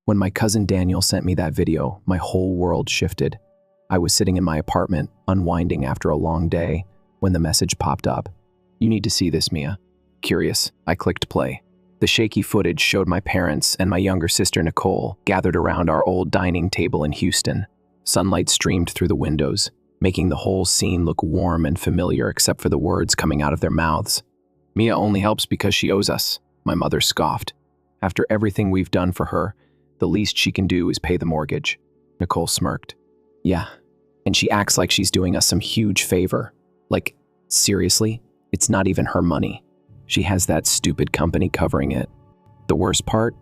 When my cousin Daniel sent me that video, my whole world shifted. I was sitting in my apartment, unwinding after a long day, when the message popped up. "You need to see this, Mia." Curious, I clicked play. The shaky footage showed my parents and my younger sister Nicole gathered around our old dining table in Houston. Sunlight streamed through the windows, making the whole scene look warm and familiar except for the words coming out of their mouths. "Mia only helps because she owes us," my mother scoffed. "After everything we've done for her, the least she can do is pay the mortgage." Nicole smirked. "Yeah, and she acts like she's doing us some huge favor. Like, seriously, it's not even her money. She has that stupid company covering it." The worst part?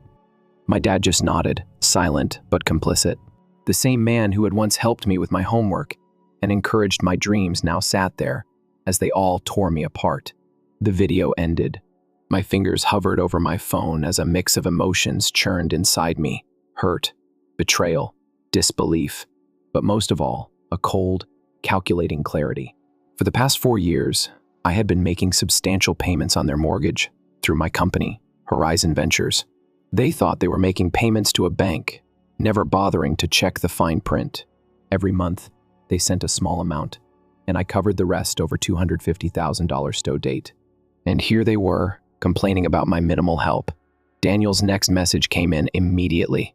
My dad just nodded, silent but complicit. The same man who had once helped me with my homework and encouraged my dreams now sat there as they all tore me apart. The video ended. My fingers hovered over my phone as a mix of emotions churned inside me. Hurt, betrayal, disbelief, but most of all, a cold, calculating clarity. For the past 4 years, I had been making substantial payments on their mortgage through my company, Horizon Ventures. They thought they were making payments to a bank, never bothering to check the fine print. Every month, they sent a small amount, and I covered the rest over $250,000 to date. And here they were, complaining about my minimal help. Daniel's next message came in immediately.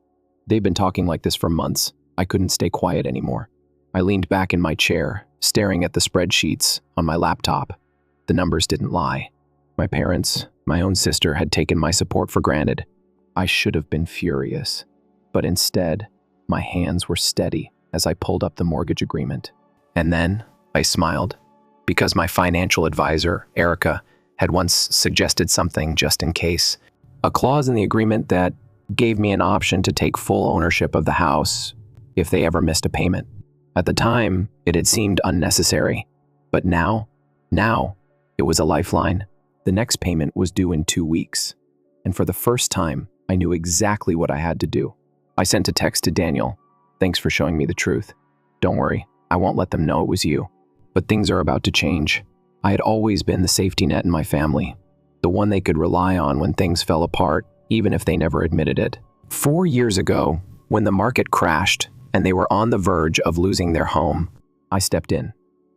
They'd been talking like this for months. I couldn't stay quiet anymore. I leaned back in my chair, staring at the spreadsheets on my laptop. The numbers didn't lie. My parents, my own sister, had taken my support for granted. I should have been furious, but instead, my hands were steady as I pulled up the mortgage agreement. And then I smiled, because my financial advisor, Erica, had once suggested something just in case. A clause in the agreement that gave me an option to take full ownership of the house if they ever missed a payment. At the time, it had seemed unnecessary, but now it was a lifeline. The next payment was due in 2 weeks, and for the first time, I knew exactly what I had to do. I sent a text to Daniel. "Thanks for showing me the truth. Don't worry, I won't let them know it was you. But things are about to change." I had always been the safety net in my family, the one they could rely on when things fell apart, even if they never admitted it. 4 years ago, when the market crashed and they were on the verge of losing their home, I stepped in.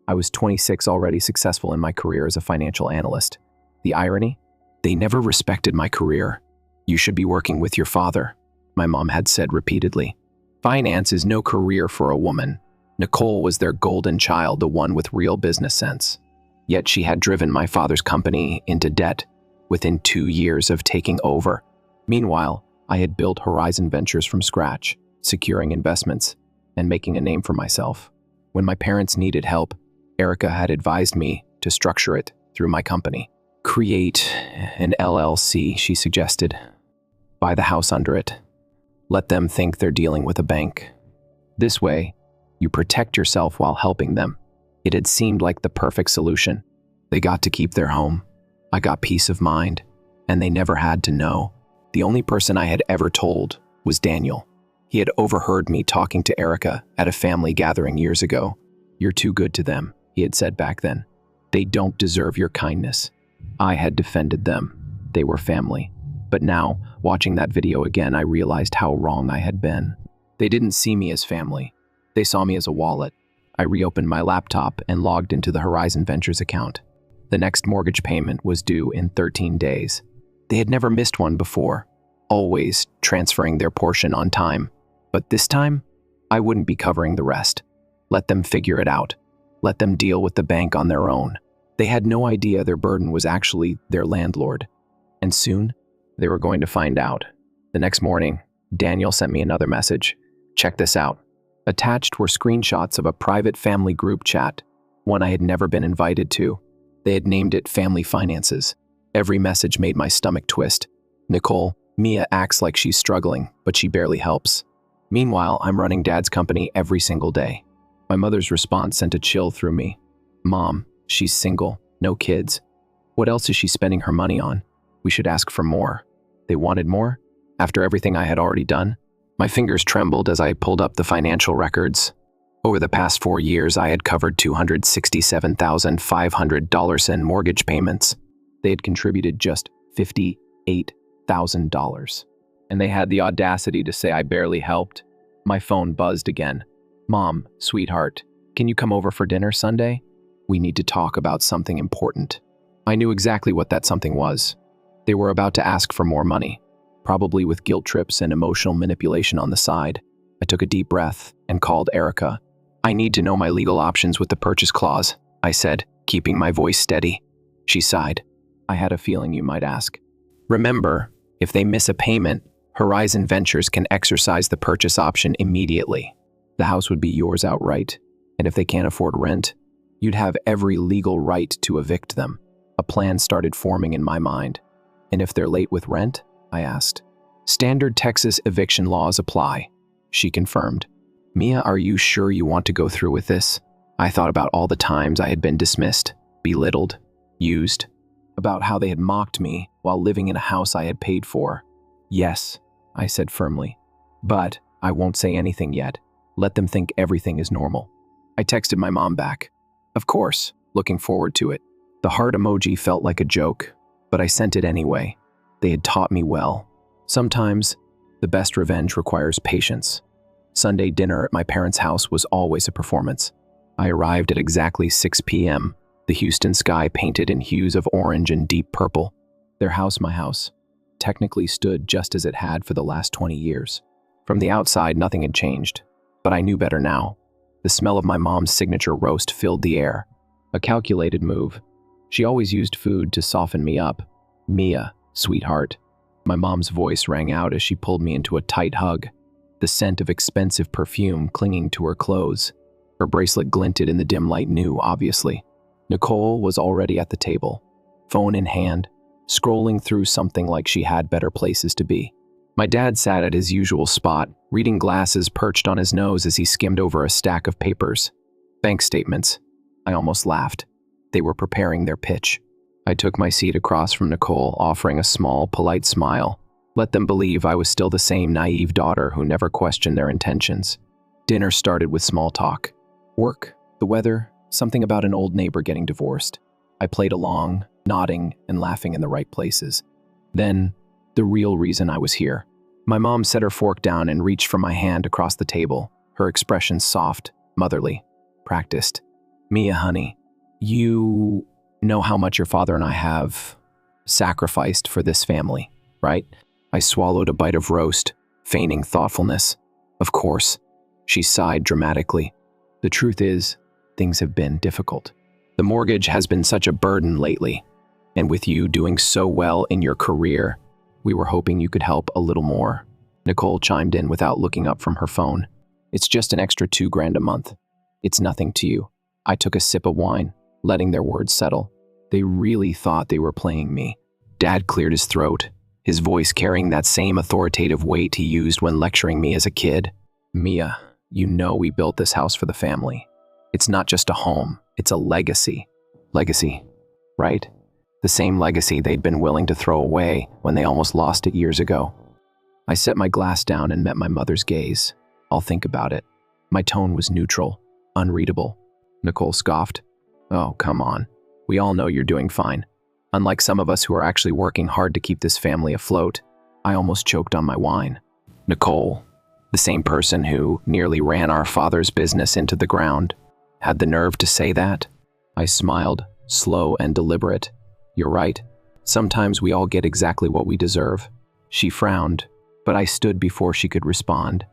I was 26, already successful in my career as a financial analyst. The irony? They never respected my career. "You should be working with your father," my mom had said repeatedly. Finance is no career for a woman. Nicole was their golden child, the one with real business sense. Yet she had driven my father's company into debt within 2 years of taking over. Meanwhile, I had built Horizon Ventures from scratch, securing investments and making a name for myself. When my parents needed help, Erica had advised me to structure it through my company. "Create an LLC," she suggested. "Buy the house under it. Let them think they're dealing with a bank. This way, you protect yourself while helping them." It had seemed like the perfect solution. They got to keep their home. I got peace of mind, and they never had to know. The only person I had ever told was Daniel. He had overheard me talking to Erica at a family gathering years ago. "You're too good to them," he had said back then. "They don't deserve your kindness." I had defended them. They were family. But now, watching that video again, I realized how wrong I had been. They didn't see me as family. They saw me as a wallet. I reopened my laptop and logged into the Horizon Ventures account. The next mortgage payment was due in 13 days. They had never missed one before, always transferring their portion on time. But this time, I wouldn't be covering the rest. Let them figure it out. Let them deal with the bank on their own. They had no idea their burden was actually their landlord. And soon, they were going to find out. The next morning, Daniel sent me another message. "Check this out." Attached were screenshots of a private family group chat, one I had never been invited to. They had named it Family Finances. Every message made my stomach twist. "Nicole, Mia acts like she's struggling, but she barely helps. Meanwhile, I'm running Dad's company every single day." My mother's response sent a chill through me. "Mom, she's single, no kids. What else is she spending her money on? We should ask for more." They wanted more? After everything I had already done? My fingers trembled as I pulled up the financial records. Over the past 4 years, I had covered $267,500 in mortgage payments. They had contributed just $58,000. and they had the audacity to say I barely helped. My phone buzzed again. Mom, sweetheart, can you come over for dinner Sunday? We need to talk about something important. I knew exactly what that something was. They were about to ask for more money, probably with guilt trips and emotional manipulation on the side. I took a deep breath and called Erica. I need to know my legal options with the purchase clause, I said, keeping my voice steady. She sighed. I had a feeling you might ask. Remember, if they miss a payment, Horizon Ventures can exercise the purchase option immediately. The house would be yours outright, and if they can't afford rent, you'd have every legal right to evict them. A plan started forming in my mind. And if they're late with rent? I asked. Standard Texas eviction laws apply, she confirmed. Mia, are you sure you want to go through with this? I thought about all the times I had been dismissed, belittled, used, about how they had mocked me while living in a house I had paid for. Yes, I said firmly, but I won't say anything yet. Let them think everything is normal. I texted my mom back. Of course, looking forward to it. The heart emoji felt like a joke, but I sent it anyway. They had taught me well. Sometimes, the best revenge requires patience. Sunday dinner at my parents' house was always a performance. I arrived at exactly 6 p.m., the Houston sky painted in hues of orange and deep purple. Their house, my house, technically stood just as it had for the last 20 years. From the outside, nothing had changed, but I knew better now. The smell of my mom's signature roast filled the air. A calculated move. She always used food to soften me up. Mia, sweetheart. My mom's voice rang out as she pulled me into a tight hug, the scent of expensive perfume clinging to her clothes. Her bracelet glinted in the dim light new, obviously. Nicole was already at the table, phone in hand, scrolling through something like she had better places to be. My dad sat at his usual spot, reading glasses perched on his nose as he skimmed over a stack of papers. Bank statements. I almost laughed. They were preparing their pitch. I took my seat across from Nicole, offering a small, polite smile. Let them believe I was still the same naive daughter who never questioned their intentions. Dinner started with small talk. Work, the weather, something about an old neighbor getting divorced. I played along, nodding and laughing in the right places. Then, the real reason I was here. My mom set her fork down and reached for my hand across the table, her expression soft, motherly, practiced. Mia, honey, you know how much your father and I have sacrificed for this family, right? I swallowed a bite of roast, feigning thoughtfulness. Of course, she sighed dramatically. The truth is, things have been difficult. The mortgage has been such a burden lately, and with you doing so well in your career, we were hoping you could help a little more. Nicole chimed in without looking up from her phone. It's just an extra $2,000 a month. It's nothing to you. I took a sip of wine, letting their words settle. They really thought they were playing me. Dad cleared his throat, his voice carrying that same authoritative weight he used when lecturing me as a kid. Mia, you know we built this house for the family. It's not just a home, it's a legacy. Legacy, right? The same legacy they'd been willing to throw away when they almost lost it years ago. I set my glass down and met my mother's gaze. I'll think about it. My tone was neutral, unreadable. Nicole scoffed. Oh, come on. We all know you're doing fine. Unlike some of us who are actually working hard to keep this family afloat. I almost choked on my wine. Nicole, the same person who nearly ran our father's business into the ground, had the nerve to say that? I smiled, slow and deliberate. You're right. Sometimes we all get exactly what we deserve. She frowned, but I stood before she could respond.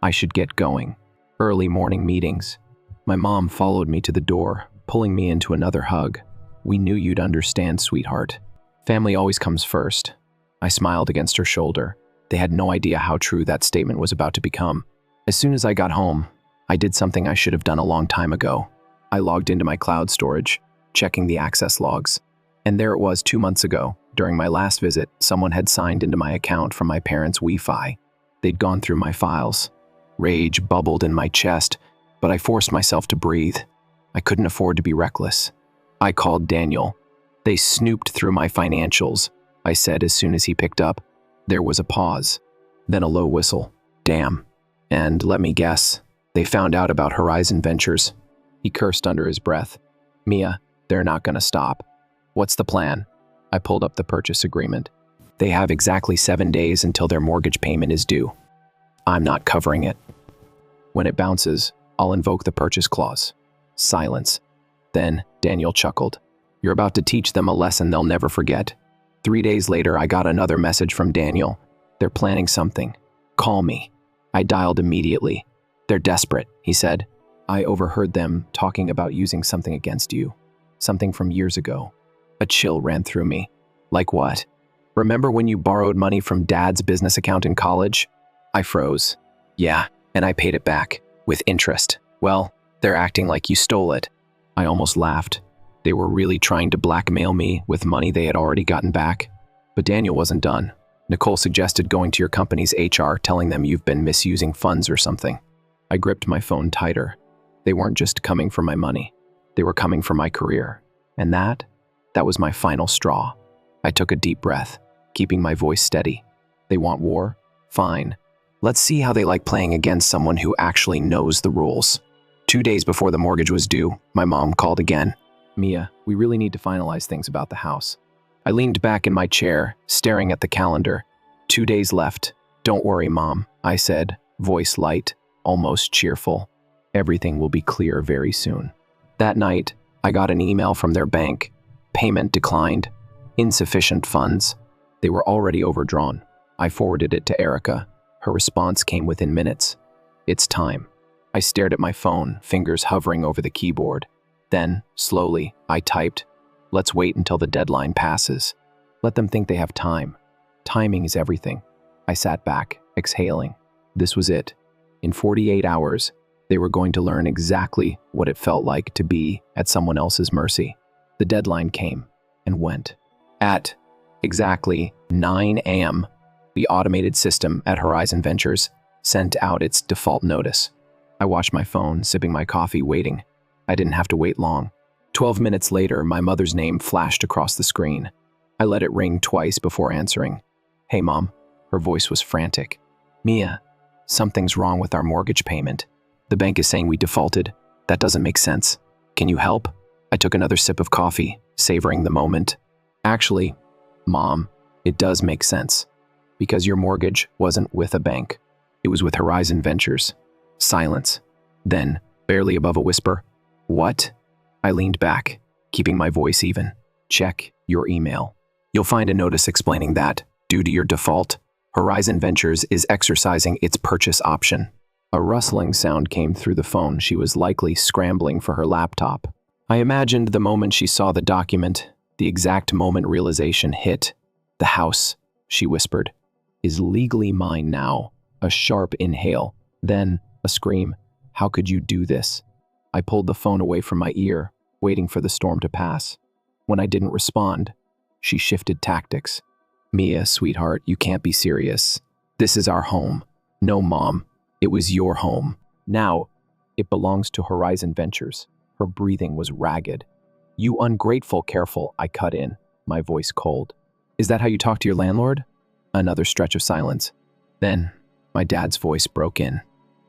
I should get going. Early morning meetings. My mom followed me to the door, pulling me into another hug. We knew you'd understand, sweetheart. Family always comes first. I smiled against her shoulder. They had no idea how true that statement was about to become. As soon as I got home, I did something I should have done a long time ago. I logged into my cloud storage, checking the access logs. And there it was 2 months ago. During my last visit, someone had signed into my account from my parents' Wi-Fi. They'd gone through my files. Rage bubbled in my chest, but I forced myself to breathe. I couldn't afford to be reckless. I called Daniel. They snooped through my financials, I said as soon as he picked up. There was a pause, then a low whistle. Damn. And let me guess, they found out about Horizon Ventures. He cursed under his breath. Mia, they're not gonna stop. What's the plan? I pulled up the purchase agreement. They have exactly 7 days until their mortgage payment is due. I'm not covering it. When it bounces, I'll invoke the purchase clause. Silence. Then Daniel chuckled. You're about to teach them a lesson they'll never forget. 3 days later, I got another message from Daniel. They're planning something. Call me. I dialed immediately. They're desperate, he said. I overheard them talking about using something against you. Something from years ago. A chill ran through me. Like what? Remember when you borrowed money from Dad's business account in college? I froze. Yeah, and I paid it back. With interest. Well, they're acting like you stole it. I almost laughed. They were really trying to blackmail me with money they had already gotten back. But Daniel wasn't done. Nicole suggested going to your company's HR, telling them you've been misusing funds or something. I gripped my phone tighter. They weren't just coming for my money. They were coming for my career. And that was my final straw. I took a deep breath, keeping my voice steady. They want war? Fine. Let's see how they like playing against someone who actually knows the rules. 2 days before the mortgage was due, my mom called again. Mia, we really need to finalize things about the house. I leaned back in my chair, staring at the calendar. 2 days left. Don't worry, Mom, I said, voice light, almost cheerful. Everything will be clear very soon. That night, I got an email from their bank. Payment declined. Insufficient funds. They were already overdrawn. I forwarded it to Erica. Her response came within minutes. It's time. I stared at my phone, fingers hovering over the keyboard. Then, slowly, I typed, let's wait until the deadline passes. Let them think they have time. Timing is everything. I sat back, exhaling. This was it. In 48 hours, they were going to learn exactly what it felt like to be at someone else's mercy. The deadline came and went. At exactly 9 a.m., the automated system at Horizon Ventures sent out its default notice. I watched my phone, sipping my coffee, waiting. I didn't have to wait long. 12 minutes later, my mother's name flashed across the screen. I let it ring twice before answering. Hey, Mom. Her voice was frantic. Mia, something's wrong with our mortgage payment. The bank is saying we defaulted. That doesn't make sense. Can you help? I took another sip of coffee, savoring the moment. Actually, Mom, it does make sense. Because your mortgage wasn't with a bank. It was with Horizon Ventures. Silence. Then, barely above a whisper, what? I leaned back, keeping my voice even. Check your email. You'll find a notice explaining that, due to your default, Horizon Ventures is exercising its purchase option. A rustling sound came through the phone. She was likely scrambling for her laptop. I imagined the moment she saw the document, the exact moment realization hit. The house, she whispered, is legally mine now. A sharp inhale, then a scream. How could you do this? I pulled the phone away from my ear, waiting for the storm to pass. When I didn't respond, she shifted tactics. Mia, sweetheart, you can't be serious. This is our home. No, Mom, it was your home. Now, it belongs to Horizon Ventures. Her breathing was ragged. You ungrateful, careful, I cut in, my voice cold. Is that how you talk to your landlord? Another stretch of silence. Then, my dad's voice broke in.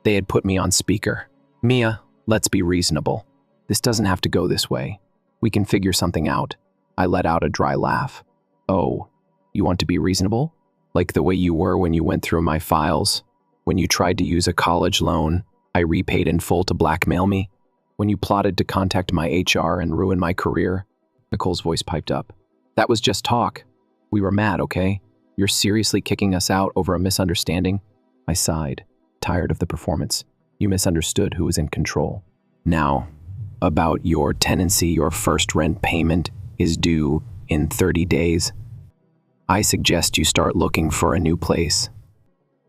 They had put me on speaker. Mia, let's be reasonable. This doesn't have to go this way. We can figure something out. I let out a dry laugh. Oh, you want to be reasonable? Like the way you were when you went through my files? When you tried to use a college loan I repaid in full to blackmail me? When you plotted to contact my HR and ruin my career? Nicole's voice piped up. That was just talk. We were mad, okay? You're seriously kicking us out over a misunderstanding? I sighed, tired of the performance. You misunderstood who was in control. Now, about your tenancy, your first rent payment is due in 30 days. I suggest you start looking for a new place.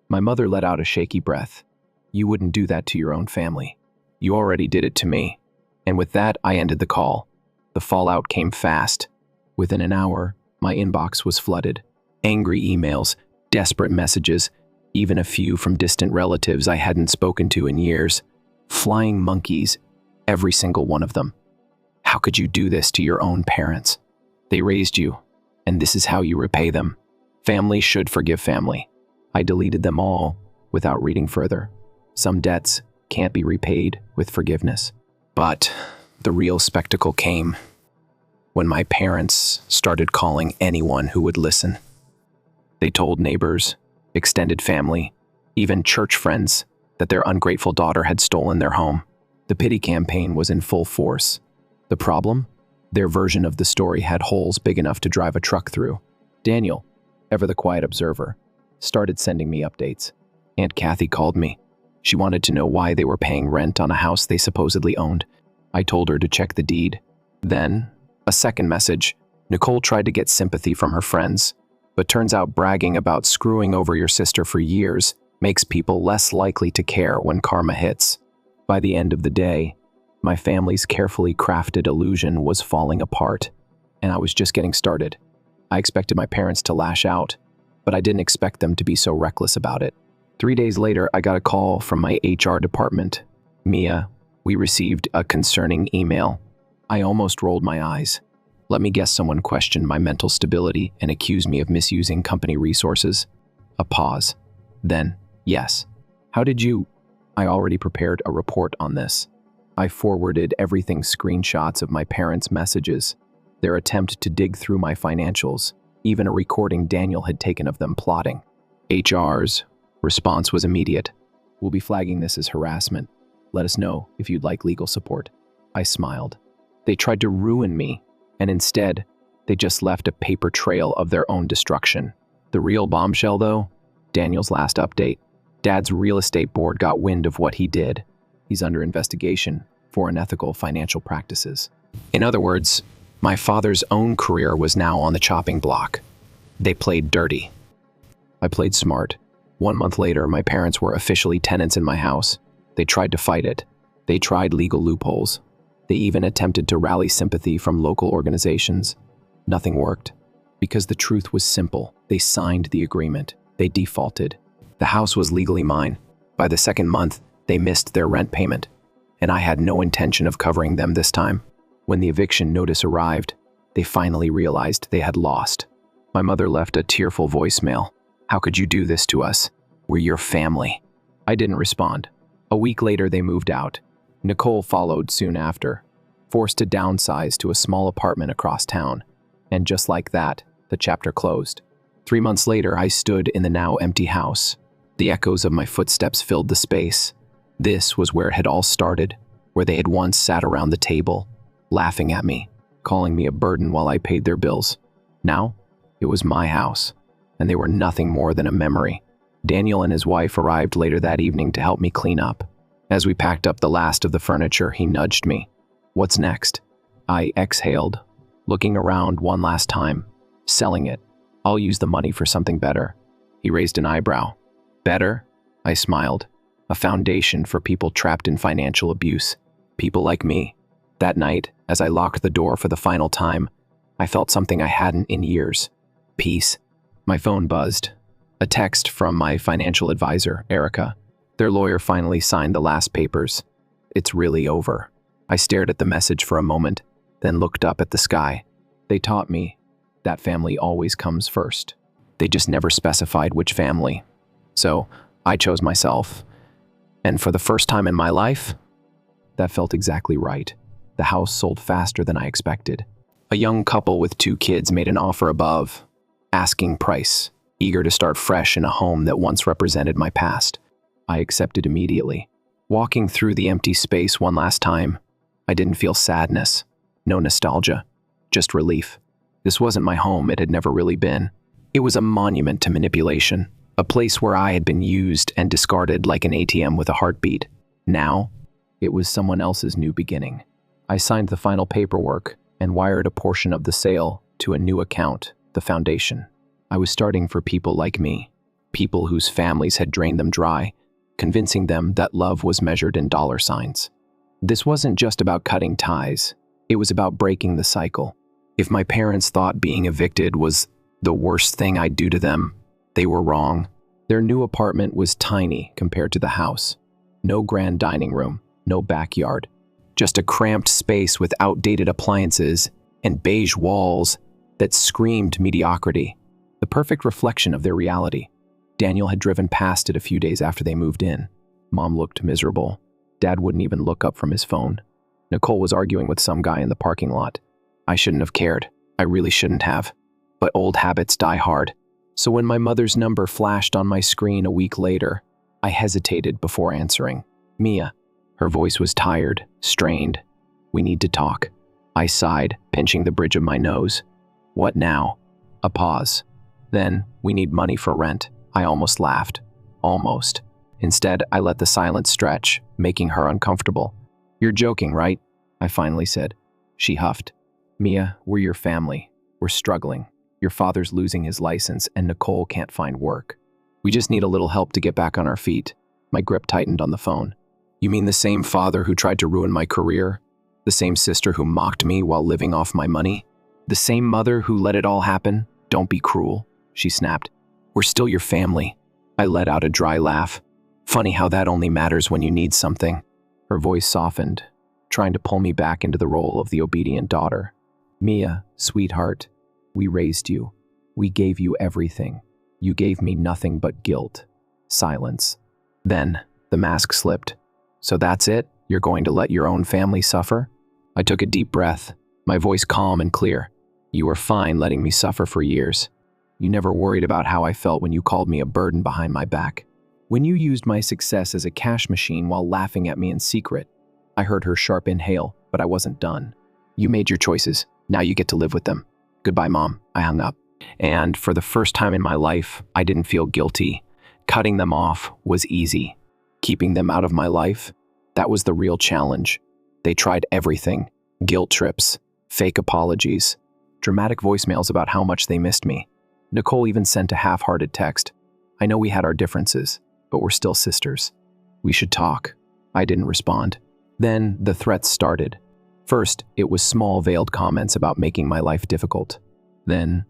My mother let out a shaky breath. You wouldn't do that to your own family. You already did it to me. And with that, I ended the call. The fallout came fast. Within an hour, my inbox was flooded. Angry emails, desperate messages, even a few from distant relatives I hadn't spoken to in years. Flying monkeys, every single one of them. How could you do this to your own parents? They raised you, and this is how you repay them. Family should forgive family. I deleted them all without reading further. Some debts can't be repaid with forgiveness. But the real spectacle came when my parents started calling anyone who would listen. They told neighbors, extended family, even church friends that their ungrateful daughter had stolen their home. The pity campaign was in full force. The problem? Their version of the story had holes big enough to drive a truck through. Daniel, ever the quiet observer, started sending me updates. Aunt Kathy called me. She wanted to know why they were paying rent on a house they supposedly owned. I told her to check the deed. Then, a second message. Nicole tried to get sympathy from her friends, but turns out bragging about screwing over your sister for years makes people less likely to care when karma hits. By the end of the day, my family's carefully crafted illusion was falling apart, and I was just getting started. I expected my parents to lash out, but I didn't expect them to be so reckless about it. 3 days later, I got a call from my HR department. Mia, we received a concerning email. I almost rolled my eyes. Let me guess, someone questioned my mental stability and accused me of misusing company resources. A pause. Then, yes. How did you? I already prepared a report on this. I forwarded everything, screenshots of my parents' messages, their attempt to dig through my financials, even a recording Daniel had taken of them plotting. HR's response was immediate. We'll be flagging this as harassment. Let us know if you'd like legal support. I smiled. They tried to ruin me, and instead, they just left a paper trail of their own destruction. The real bombshell, though? Daniel's last update. Dad's real estate board got wind of what he did. He's under investigation for unethical financial practices. In other words, my father's own career was now on the chopping block. They played dirty. I played smart. 1 month later, my parents were officially tenants in my house. They tried to fight it. They tried legal loopholes. They even attempted to rally sympathy from local organizations. Nothing worked. Because the truth was simple. They signed the agreement. They defaulted. The house was legally mine. By the second month, they missed their rent payment, and I had no intention of covering them this time. When the eviction notice arrived, they finally realized they had lost. My mother left a tearful voicemail. How could you do this to us? We're your family. I didn't respond. A week later, they moved out. Nicole followed soon after, forced to downsize to a small apartment across town. And just like that, the chapter closed. 3 months later, I stood in the now empty house. The echoes of my footsteps filled the space. This was where it had all started, where they had once sat around the table, laughing at me, calling me a burden while I paid their bills. Now, it was my house, and they were nothing more than a memory. Daniel and his wife arrived later that evening to help me clean up. As we packed up the last of the furniture, he nudged me. What's next? I exhaled, looking around one last time. Selling it. I'll use the money for something better. He raised an eyebrow. Better? I smiled. A foundation for people trapped in financial abuse. People like me. That night, as I locked the door for the final time, I felt something I hadn't in years. Peace. My phone buzzed. A text from my financial advisor, Erica. Their lawyer finally signed the last papers. It's really over. I stared at the message for a moment, then looked up at the sky. They taught me that family always comes first. They just never specified which family. So I chose myself. And for the first time in my life, that felt exactly right. The house sold faster than I expected. A young couple with 2 kids made an offer above, asking price, eager to start fresh in a home that once represented my past. I accepted immediately. Walking through the empty space one last time, I didn't feel sadness, no nostalgia, just relief. This wasn't my home, it had never really been. It was a monument to manipulation, a place where I had been used and discarded like an ATM with a heartbeat. Now, it was someone else's new beginning. I signed the final paperwork and wired a portion of the sale to a new account, the foundation. I was starting for people like me, people whose families had drained them dry, convincing them that love was measured in dollar signs. This wasn't just about cutting ties, it was about breaking the cycle. If my parents thought being evicted was the worst thing I'd do to them, they were wrong. Their new apartment was tiny compared to the house. No grand dining room, no backyard. Just a cramped space with outdated appliances and beige walls that screamed mediocrity. The perfect reflection of their reality. Daniel had driven past it a few days after they moved in. Mom looked miserable. Dad wouldn't even look up from his phone. Nicole was arguing with some guy in the parking lot. I shouldn't have cared. I really shouldn't have. But old habits die hard. So when my mother's number flashed on my screen a week later, I hesitated before answering. Mia. Her voice was tired, strained. We need to talk. I sighed, pinching the bridge of my nose. What now? A pause. Then, we need money for rent. I almost laughed. Almost. Instead, I let the silence stretch, making her uncomfortable. You're joking, right? I finally said. She huffed. Mia, we're your family. We're struggling. Your father's losing his license, and Nicole can't find work. We just need a little help to get back on our feet. My grip tightened on the phone. You mean the same father who tried to ruin my career? The same sister who mocked me while living off my money? The same mother who let it all happen? Don't be cruel, she snapped. We're still your family. I let out a dry laugh. Funny how that only matters when you need something. Her voice softened, trying to pull me back into the role of the obedient daughter. Mia, sweetheart, we raised you. We gave you everything. You gave me nothing but guilt. Silence. Then, the mask slipped. So that's it? You're going to let your own family suffer? I took a deep breath, my voice calm and clear. You were fine letting me suffer for years. You never worried about how I felt when you called me a burden behind my back. When you used my success as a cash machine while laughing at me in secret. I heard her sharp inhale, but I wasn't done. You made your choices. Now you get to live with them. Goodbye, Mom. I hung up. And for the first time in my life, I didn't feel guilty. Cutting them off was easy. Keeping them out of my life, that was the real challenge. They tried everything. Guilt trips, fake apologies, dramatic voicemails about how much they missed me. Nicole even sent a half-hearted text. I know we had our differences, but we're still sisters. We should talk. I didn't respond. Then the threats started. First, it was small veiled comments about making my life difficult. Then,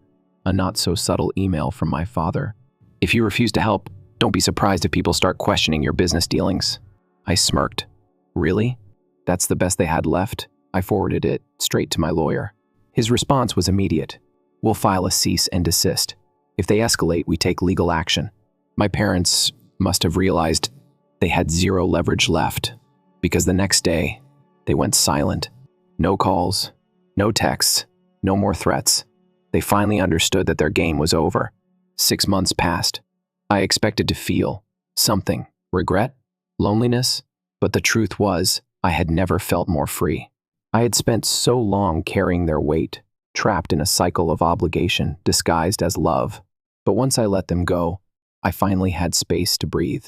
a not-so-subtle email from my father. If you refuse to help, don't be surprised if people start questioning your business dealings. I smirked. Really? That's the best they had left? I forwarded it straight to my lawyer. His response was immediate. We'll file a cease and desist. If they escalate, we take legal action. My parents must have realized they had zero leverage left, because the next day, they went silent. No calls, no texts, no more threats. They finally understood that their game was over. 6 months passed. I expected to feel something. Regret? Loneliness? But the truth was, I had never felt more free. I had spent so long carrying their weight, trapped in a cycle of obligation disguised as love. But once I let them go, I finally had space to breathe.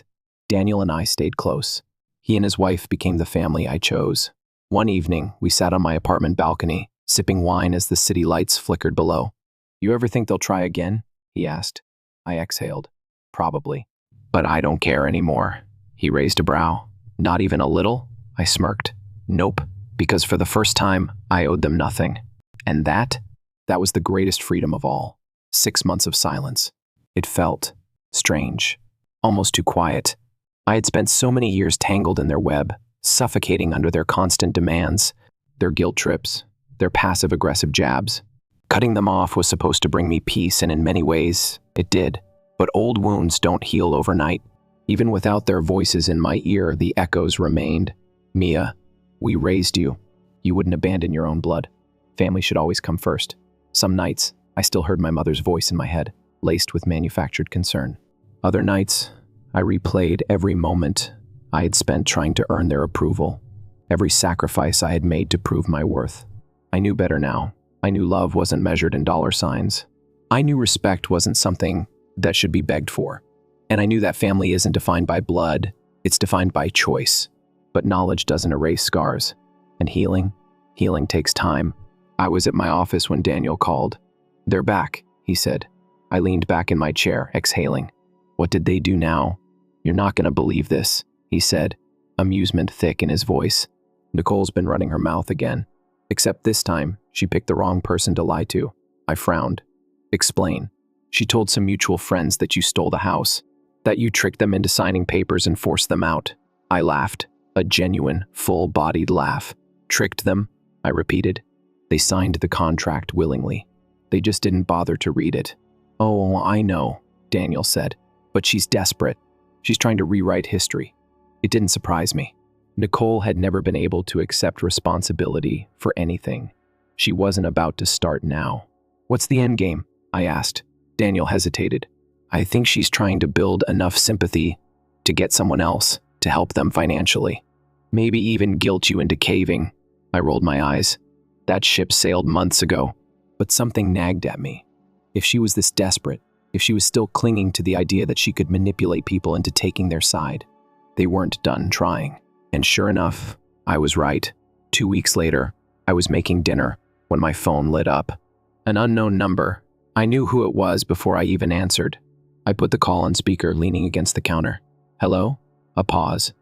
Daniel and I stayed close. He and his wife became the family I chose. One evening, we sat on my apartment balcony, sipping wine as the city lights flickered below. You ever think they'll try again? He asked. I exhaled. Probably. But I don't care anymore. He raised a brow. Not even a little? I smirked. Nope. Because for the first time, I owed them nothing. And that was the greatest freedom of all. 6 months of silence. It felt strange, almost too quiet. I had spent so many years tangled in their web, suffocating under their constant demands, their guilt trips, their passive-aggressive jabs. Cutting them off was supposed to bring me peace, and in many ways, it did. But old wounds don't heal overnight. Even without their voices in my ear, the echoes remained. Mia, we raised you. You wouldn't abandon your own blood. Family should always come first. Some nights, I still heard my mother's voice in my head, laced with manufactured concern. Other nights, I replayed every moment I had spent trying to earn their approval, every sacrifice I had made to prove my worth. I knew better now. I knew love wasn't measured in dollar signs. I knew respect wasn't something that should be begged for. And I knew that family isn't defined by blood, it's defined by choice. But knowledge doesn't erase scars. And healing takes time. I was at my office when Daniel called. They're back, he said. I leaned back in my chair, exhaling. What did they do now? You're not going to believe this, he said, amusement thick in his voice. Nicole's been running her mouth again. Except this time, she picked the wrong person to lie to. I frowned. Explain. She told some mutual friends that you stole the house, that you tricked them into signing papers and forced them out. I laughed, a genuine, full-bodied laugh. Tricked them? I repeated. They signed the contract willingly. They just didn't bother to read it. Oh, I know, Daniel said. But she's desperate. She's trying to rewrite history. It didn't surprise me. Nicole had never been able to accept responsibility for anything. She wasn't about to start now. What's the end game? I asked. Daniel hesitated. I think she's trying to build enough sympathy to get someone else to help them financially. Maybe even guilt you into caving. I rolled my eyes. That ship sailed months ago, but something nagged at me. If she was this desperate, if she was still clinging to the idea that she could manipulate people into taking their side, they weren't done trying. And sure enough, I was right. 2 weeks later, I was making dinner when my phone lit up. An unknown number. I knew who it was before I even answered. I put the call on speaker, leaning against the counter. Hello? A pause.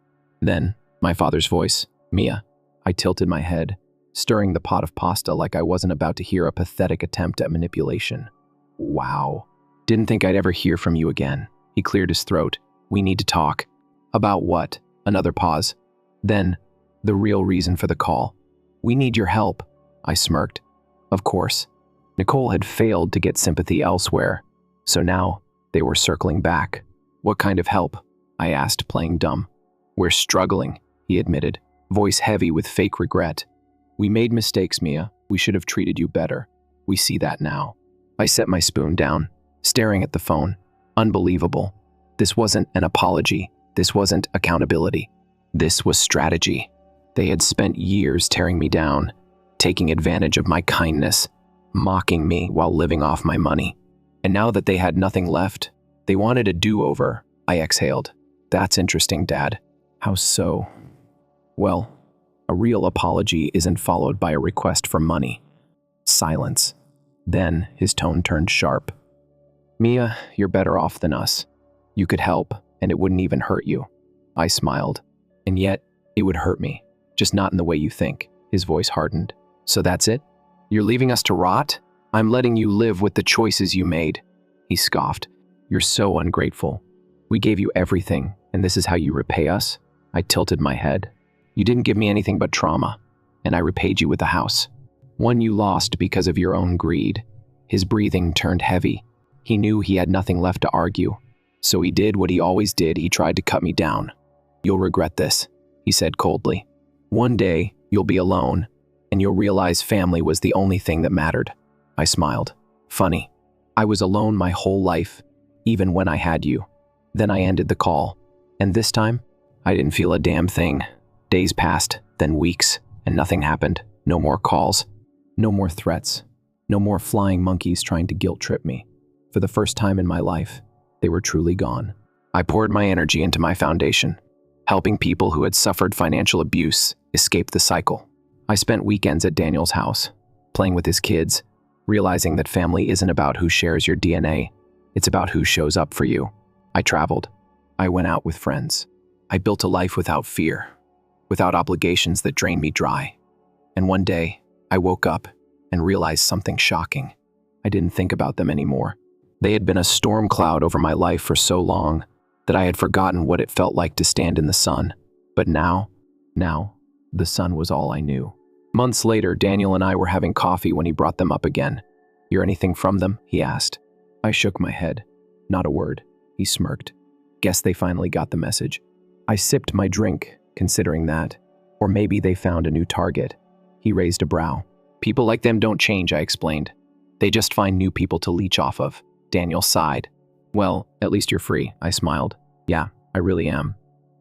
Then, my father's voice. Mia. I tilted my head, stirring the pot of pasta like I wasn't about to hear a pathetic attempt at manipulation. Wow. Didn't think I'd ever hear from you again. He cleared his throat. We need to talk. About what? Another pause. Then, the real reason for the call. We need your help. I smirked. Of course. Nicole had failed to get sympathy elsewhere, so now they were circling back. What kind of help? I asked, playing dumb. We're struggling, he admitted, voice heavy with fake regret. We made mistakes, Mia. We should have treated you better. We see that now. I set my spoon down, staring at the phone. Unbelievable. This wasn't an apology. This wasn't accountability. This was strategy. They had spent years tearing me down, taking advantage of my kindness, mocking me while living off my money. And now that they had nothing left, they wanted a do-over. I exhaled. That's interesting, Dad. How so? Well, a real apology isn't followed by a request for money. Silence. Then his tone turned sharp. Mia, you're better off than us. You could help, and it wouldn't even hurt you. I smiled. And yet, it would hurt me. Just not in the way you think. His voice hardened. So that's it? You're leaving us to rot? I'm letting you live with the choices you made. He scoffed. You're so ungrateful. We gave you everything, and this is how you repay us? I tilted my head. You didn't give me anything but trauma, and I repaid you with a house. One you lost because of your own greed. His breathing turned heavy. He knew he had nothing left to argue. So he did what he always did. He tried to cut me down. You'll regret this, he said coldly. One day, you'll be alone, and you'll realize family was the only thing that mattered. I smiled. Funny. I was alone my whole life, even when I had you. Then I ended the call, and this time, I didn't feel a damn thing. Days passed, then weeks, and nothing happened. No more calls. No more threats. No more flying monkeys trying to guilt-trip me. For the first time in my life, they were truly gone. I poured my energy into my foundation, helping people who had suffered financial abuse escape the cycle. I spent weekends at Daniel's house, playing with his kids, realizing that family isn't about who shares your DNA. It's about who shows up for you. I traveled. I went out with friends. I built a life without fear, without obligations that drained me dry. And one day, I woke up and realized something shocking. I didn't think about them anymore. They had been a storm cloud over my life for so long that I had forgotten what it felt like to stand in the sun. But now, the sun was all I knew. Months later, Daniel and I were having coffee when he brought them up again. Hear anything from them? He asked. I shook my head. Not a word. He smirked. Guess they finally got the message. I sipped my drink, considering that. Or maybe they found a new target. He raised a brow. People like them don't change, I explained. They just find new people to leech off of. Daniel sighed. Well, at least you're free, I smiled. Yeah, I really am.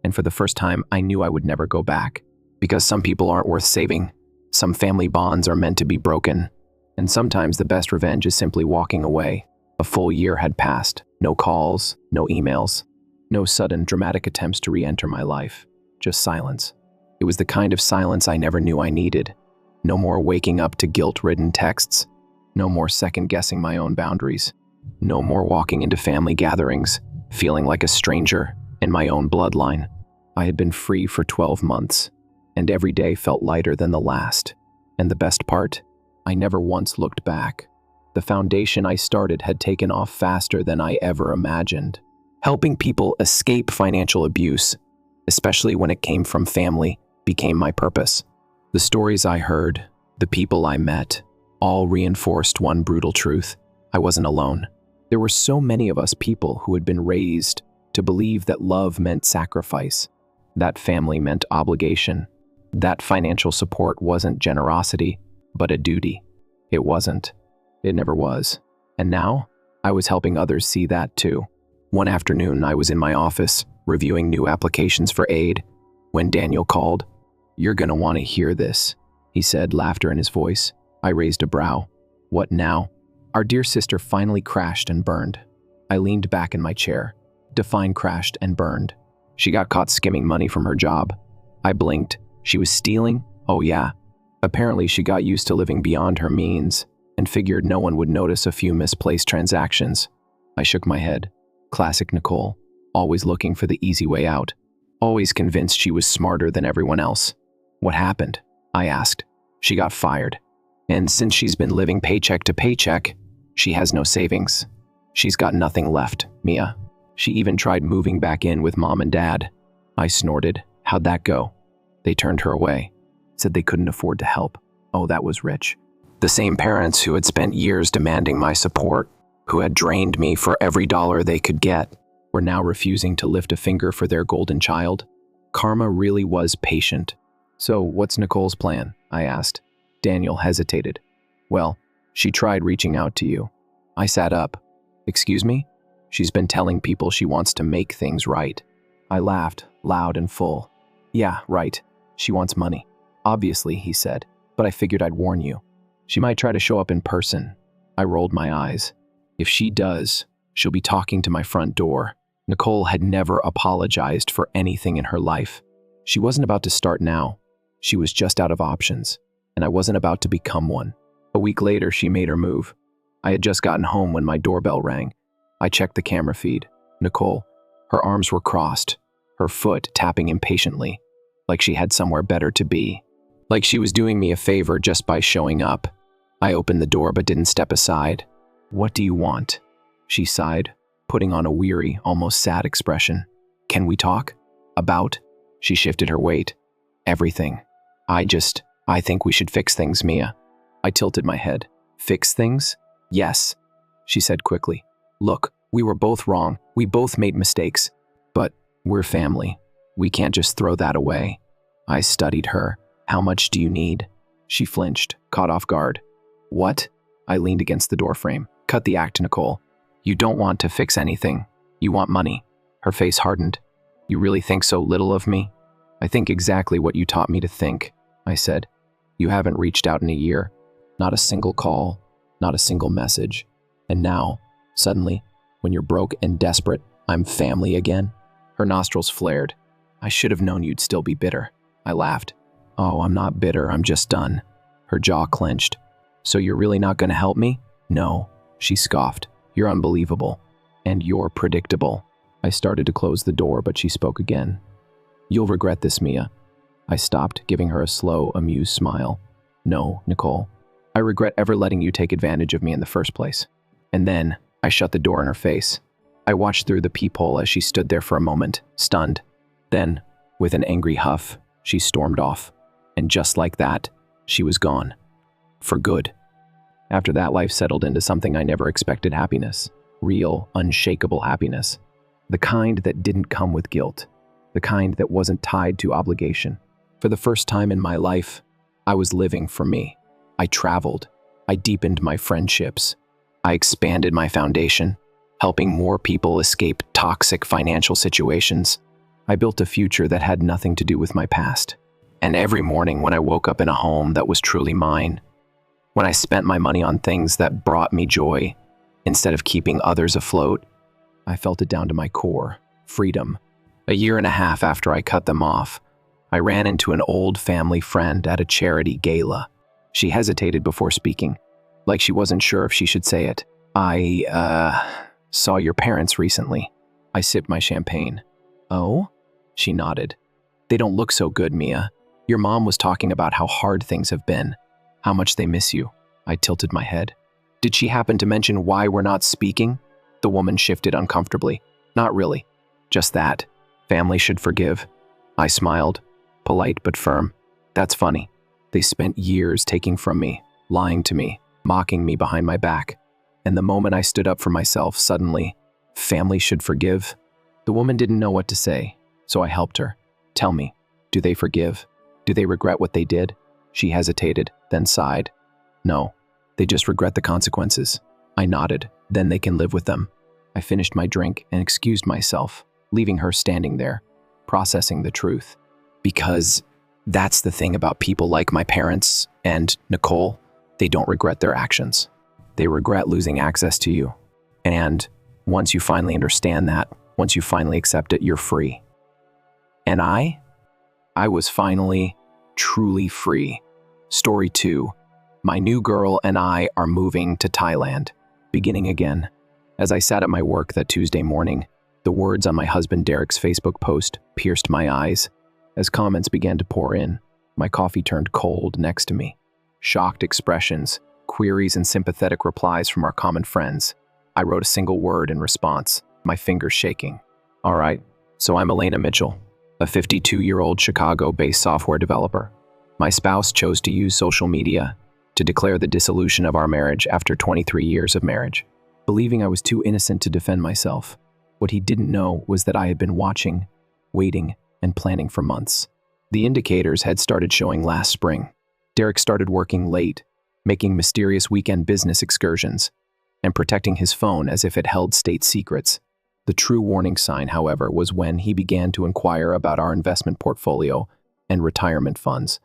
And for the first time, I knew I would never go back. Because some people aren't worth saving. Some family bonds are meant to be broken. And sometimes the best revenge is simply walking away. A full year had passed. No calls, no emails, no sudden dramatic attempts to re-enter my life. Just silence. It was the kind of silence I never knew I needed. No more waking up to guilt-ridden texts. No more second-guessing my own boundaries. No more walking into family gatherings, feeling like a stranger in my own bloodline. I had been free for 12 months, and every day felt lighter than the last. And the best part? I never once looked back. The foundation I started had taken off faster than I ever imagined. Helping people escape financial abuse, especially when it came from family, became my purpose. The stories I heard, the people I met, all reinforced one brutal truth. I wasn't alone. There were so many of us people who had been raised to believe that love meant sacrifice, that family meant obligation, that financial support wasn't generosity, but a duty. It wasn't. It never was. And now, I was helping others see that too. One afternoon, I was in my office, reviewing new applications for aid, when Daniel called. "You're gonna want to hear this," he said, laughter in his voice. I raised a brow. "What now?" "Our dear sister finally crashed and burned." I leaned back in my chair. Define crashed and burned. "She got caught skimming money from her job." I blinked. "She was stealing?" "Oh yeah." Apparently she got used to living beyond her means and figured no one would notice a few misplaced transactions. I shook my head. Classic Nicole, always looking for the easy way out, always convinced she was smarter than everyone else. "What happened?" I asked. "She got fired. And since she's been living paycheck to paycheck, she has no savings. She's got nothing left, Mia. She even tried moving back in with mom and dad." I snorted. "How'd that go?" "They turned her away. Said they couldn't afford to help." Oh, that was rich. The same parents who had spent years demanding my support, who had drained me for every dollar they could get, were now refusing to lift a finger for their golden child. Karma really was patient. "So, what's Nicole's plan?" I asked. Daniel hesitated. "Well, she tried reaching out to you." I sat up. "Excuse me?" "She's been telling people she wants to make things right." I laughed, loud and full. "Yeah, right. She wants money." "Obviously," he said, "but I figured I'd warn you. She might try to show up in person." I rolled my eyes. "If she does, she'll be talking to my front door." Nicole had never apologized for anything in her life. She wasn't about to start now. She was just out of options, and I wasn't about to become one. A week later, she made her move. I had just gotten home when my doorbell rang. I checked the camera feed. Nicole. Her arms were crossed, her foot tapping impatiently, like she had somewhere better to be. Like she was doing me a favor just by showing up. I opened the door but didn't step aside. "What do you want?" She sighed, putting on a weary, almost sad expression. "Can we talk?" "About?" She shifted her weight. "Everything. I think we should fix things, Mia." I tilted my head. "Fix things?" "Yes," she said quickly. "Look, we were both wrong. We both made mistakes. But we're family. We can't just throw that away." I studied her. "How much do you need?" She flinched, caught off guard. "What?" I leaned against the doorframe. "Cut the act, Nicole. You don't want to fix anything. You want money." Her face hardened. "You really think so little of me?" "I think exactly what you taught me to think," I said. "You haven't reached out in a year. Not a single call, not a single message. And now, suddenly, when you're broke and desperate, I'm family again?" Her nostrils flared. "I should have known you'd still be bitter." I laughed. "Oh, I'm not bitter, I'm just done." Her jaw clenched. "So you're really not going to help me?" "No," she scoffed. "You're unbelievable. And you're predictable." I started to close the door, but she spoke again. "You'll regret this, Mia." I stopped, giving her a slow, amused smile. "No, Nicole. I regret ever letting you take advantage of me in the first place." And then I shut the door in her face. I watched through the peephole as she stood there for a moment, stunned. Then, with an angry huff, she stormed off. And just like that, she was gone. For good. After that, life settled into something I never expected: happiness. Real, unshakable happiness. The kind that didn't come with guilt. The kind that wasn't tied to obligation. For the first time in my life, I was living for me. I traveled. I deepened my friendships. I expanded my foundation, helping more people escape toxic financial situations. I built a future that had nothing to do with my past. And every morning when I woke up in a home that was truly mine, when I spent my money on things that brought me joy instead of keeping others afloat, I felt it down to my core: freedom. A year and a half after I cut them off, I ran into an old family friend at a charity gala. She hesitated before speaking, like she wasn't sure if she should say it. I saw your parents recently." I sipped my champagne. "Oh?" She nodded. "They don't look so good, Mia. Your mom was talking about how hard things have been, how much they miss you." I tilted my head. "Did she happen to mention why we're not speaking?" The woman shifted uncomfortably. "Not really. Just that. Family should forgive." I smiled, polite but firm. "That's funny. They spent years taking from me, lying to me, mocking me behind my back. And the moment I stood up for myself, suddenly, family should forgive?" The woman didn't know what to say, so I helped her. "Tell me, do they forgive? Do they regret what they did?" She hesitated, then sighed. "No, they just regret the consequences." I nodded. then they can live with them. I finished my drink and excused myself, leaving her standing there, processing the truth. Because that's the thing about people like my parents and Nicole. They don't regret their actions. They regret losing access to you. And once you finally understand that, once you finally accept it, you're free. And I was finally, truly free. Story 2. My new girl and I are moving to Thailand, beginning again. As I sat at my work that Tuesday morning, the words on my husband Derek's Facebook post pierced my eyes. As comments began to pour in, my coffee turned cold next to me. Shocked expressions, queries, and sympathetic replies from our common friends. I wrote a single word in response, my fingers shaking. All right, so I'm Elena Mitchell, a 52-year-old Chicago-based software developer. My spouse chose to use social media to declare the dissolution of our marriage after 23 years of marriage, believing I was too innocent to defend myself. What he didn't know was that I had been watching, waiting, and planning for months. The indicators had started showing last spring. Derek started working late, making mysterious weekend business excursions, and protecting his phone as if it held state secrets. The true warning sign, however, was when he began to inquire about our investment portfolio and retirement funds.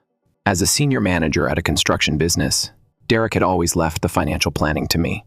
As a senior manager at a construction business, Derek had always left the financial planning to me.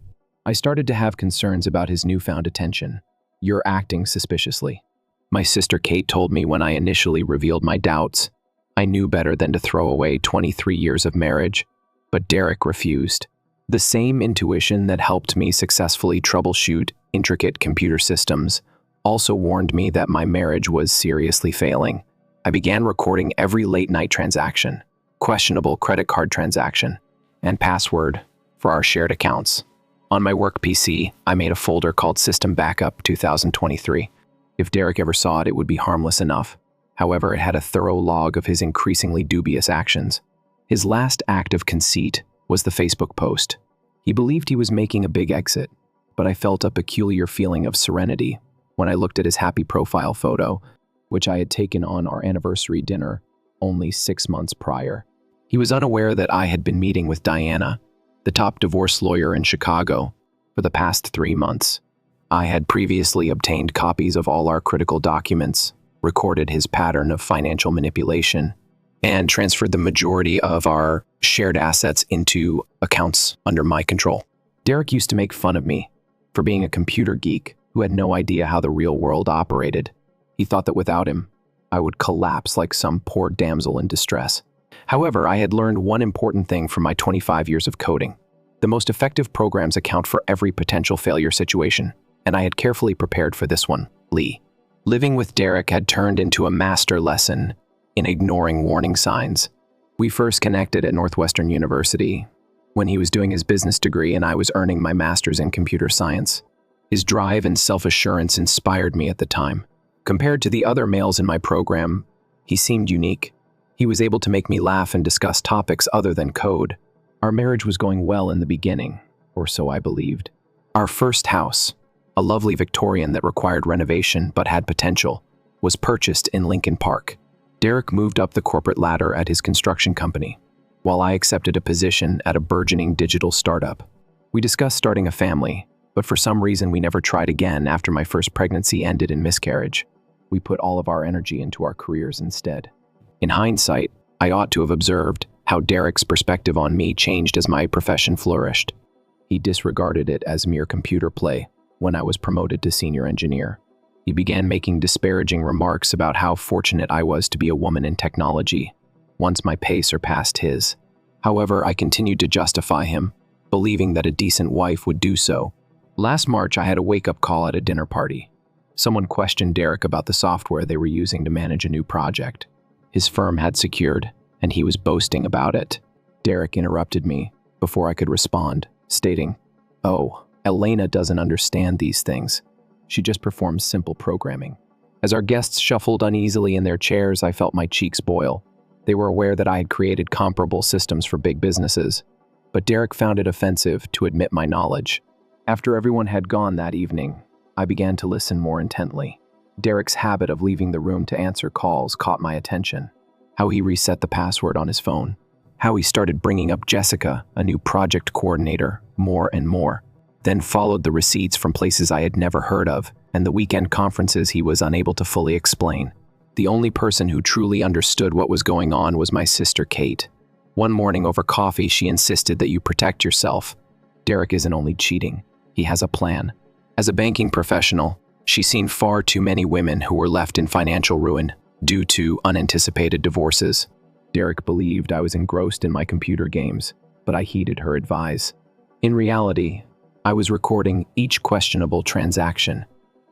I started to have concerns about his newfound attention. You're acting suspiciously. My sister Kate told me when I initially revealed my doubts. I knew better than to throw away 23 years of marriage, but Derek refused. The same intuition that helped me successfully troubleshoot intricate computer systems also warned me that my marriage was seriously failing. I began recording every late-night transaction, questionable credit card transaction, and password for our shared accounts. On my work PC, I made a folder called System Backup 2023. If Derek ever saw it, it would be harmless enough. However, it had a thorough log of his increasingly dubious actions. His last act of conceit was the Facebook post. He believed he was making a big exit, but I felt a peculiar feeling of serenity when I looked at his happy profile photo, which I had taken on our anniversary dinner only 6 months prior. He was unaware that I had been meeting with Diana, the top divorce lawyer in Chicago, for the past 3 months. I had previously obtained copies of all our critical documents, recorded his pattern of financial manipulation, and transferred the majority of our shared assets into accounts under my control. Derek used to make fun of me for being a computer geek who had no idea how the real world operated. He thought that without him, I would collapse like some poor damsel in distress. However, I had learned one important thing from my 25 years of coding. The most effective programs account for every potential failure situation, and I had carefully prepared for this one, Lee. Living with Derek had turned into a master lesson in ignoring warning signs. We first connected at Northwestern University when he was doing his business degree and I was earning my master's in computer science. His drive and self-assurance inspired me at the time. Compared to the other males in my program, he seemed unique. He was able to make me laugh and discuss topics other than code. Our marriage was going well in the beginning, or so I believed. Our first house, a lovely Victorian that required renovation but had potential, was purchased in Lincoln Park. Derek moved up the corporate ladder at his construction company, while I accepted a position at a burgeoning digital startup. We discussed starting a family, but for some reason we never tried again after my first pregnancy ended in miscarriage. We put all of our energy into our careers instead. In hindsight, I ought to have observed how Derek's perspective on me changed as my profession flourished. He disregarded it as mere computer play when I was promoted to senior engineer. He began making disparaging remarks about how fortunate I was to be a woman in technology, once my pay surpassed his. However, I continued to justify him, believing that a decent wife would do so. Last March, I had a wake-up call at a dinner party. Someone questioned Derek about the software they were using to manage a new project. His firm had secured, and he was boasting about it. Derek interrupted me before I could respond, stating, "Oh, Elena doesn't understand these things. She just performs simple programming." As our guests shuffled uneasily in their chairs, I felt my cheeks boil. They were aware that I had created comparable systems for big businesses, but Derek found it offensive to admit my knowledge. After everyone had gone that evening, I began to listen more intently. Derek's habit of leaving the room to answer calls caught my attention. How he reset the password on his phone. How he started bringing up Jessica, a new project coordinator, more and more. Then followed the receipts from places I had never heard of, and the weekend conferences he was unable to fully explain. The only person who truly understood what was going on was my sister Kate. One morning over coffee, she insisted that you protect yourself. Derek isn't only cheating, he has a plan. As a banking professional, she's seen far too many women who were left in financial ruin due to unanticipated divorces. Derek believed I was engrossed in my computer games, but I heeded her advice. In reality, I was recording each questionable transaction,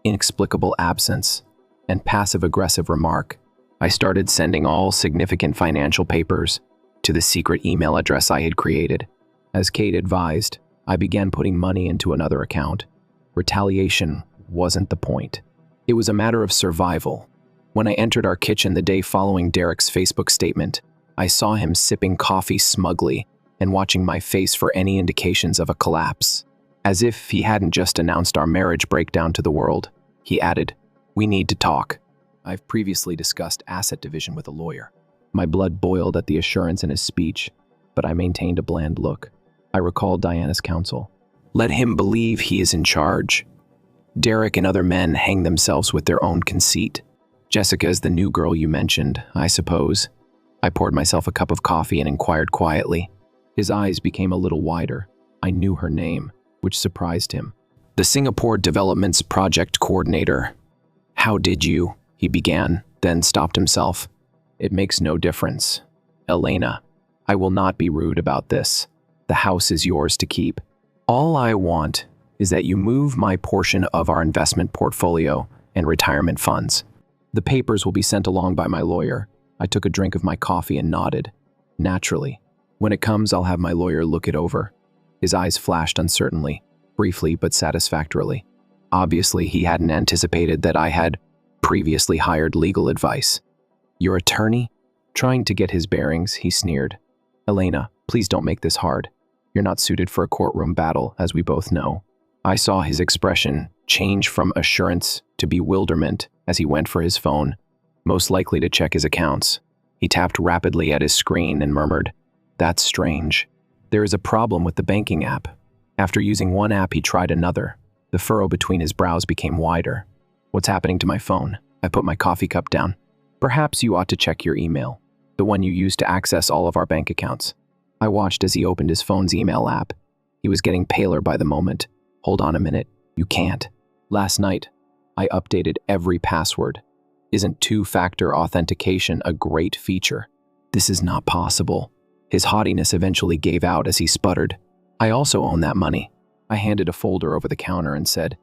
inexplicable absence, and passive-aggressive remark. I started sending all significant financial papers to the secret email address I had created. As Kate advised, I began putting money into another account. Retaliation wasn't the point. It was a matter of survival. When I entered our kitchen the day following Derek's Facebook statement, I saw him sipping coffee smugly and watching my face for any indications of a collapse. As if he hadn't just announced our marriage breakdown to the world, he added, "We need to talk. I've previously discussed asset division with a lawyer." My blood boiled at the assurance in his speech, but I maintained a bland look. I recalled Diana's counsel. Let him believe he is in charge. Derek and other men hang themselves with their own conceit. Jessica is the new girl you mentioned, I suppose. I poured myself a cup of coffee and inquired quietly. His eyes became a little wider. I knew her name, which surprised him. The Singapore Development's project coordinator. How did you? He began, then stopped himself. It makes no difference. Elena, I will not be rude about this. The house is yours to keep. All I want is that you move my portion of our investment portfolio and retirement funds. The papers will be sent along by my lawyer. I took a drink of my coffee and nodded. Naturally. When it comes, I'll have my lawyer look it over. His eyes flashed uncertainly, briefly but satisfactorily. Obviously, he hadn't anticipated that I had previously hired legal advice. Your attorney? Trying to get his bearings, he sneered. Elena, please don't make this hard. You're not suited for a courtroom battle, as we both know. I saw his expression change from assurance to bewilderment as he went for his phone, most likely to check his accounts. He tapped rapidly at his screen and murmured, "That's strange. There is a problem with the banking app." After using one app, he tried another. The furrow between his brows became wider. What's happening to my phone? I put my coffee cup down. Perhaps you ought to check your email, the one you use to access all of our bank accounts. I watched as he opened his phone's email app. He was getting paler by the moment. Hold on a minute. You can't. Last night, I updated every password. Isn't two-factor authentication a great feature? This is not possible. His haughtiness eventually gave out as he sputtered. I also own that money. I handed a folder over the counter and said,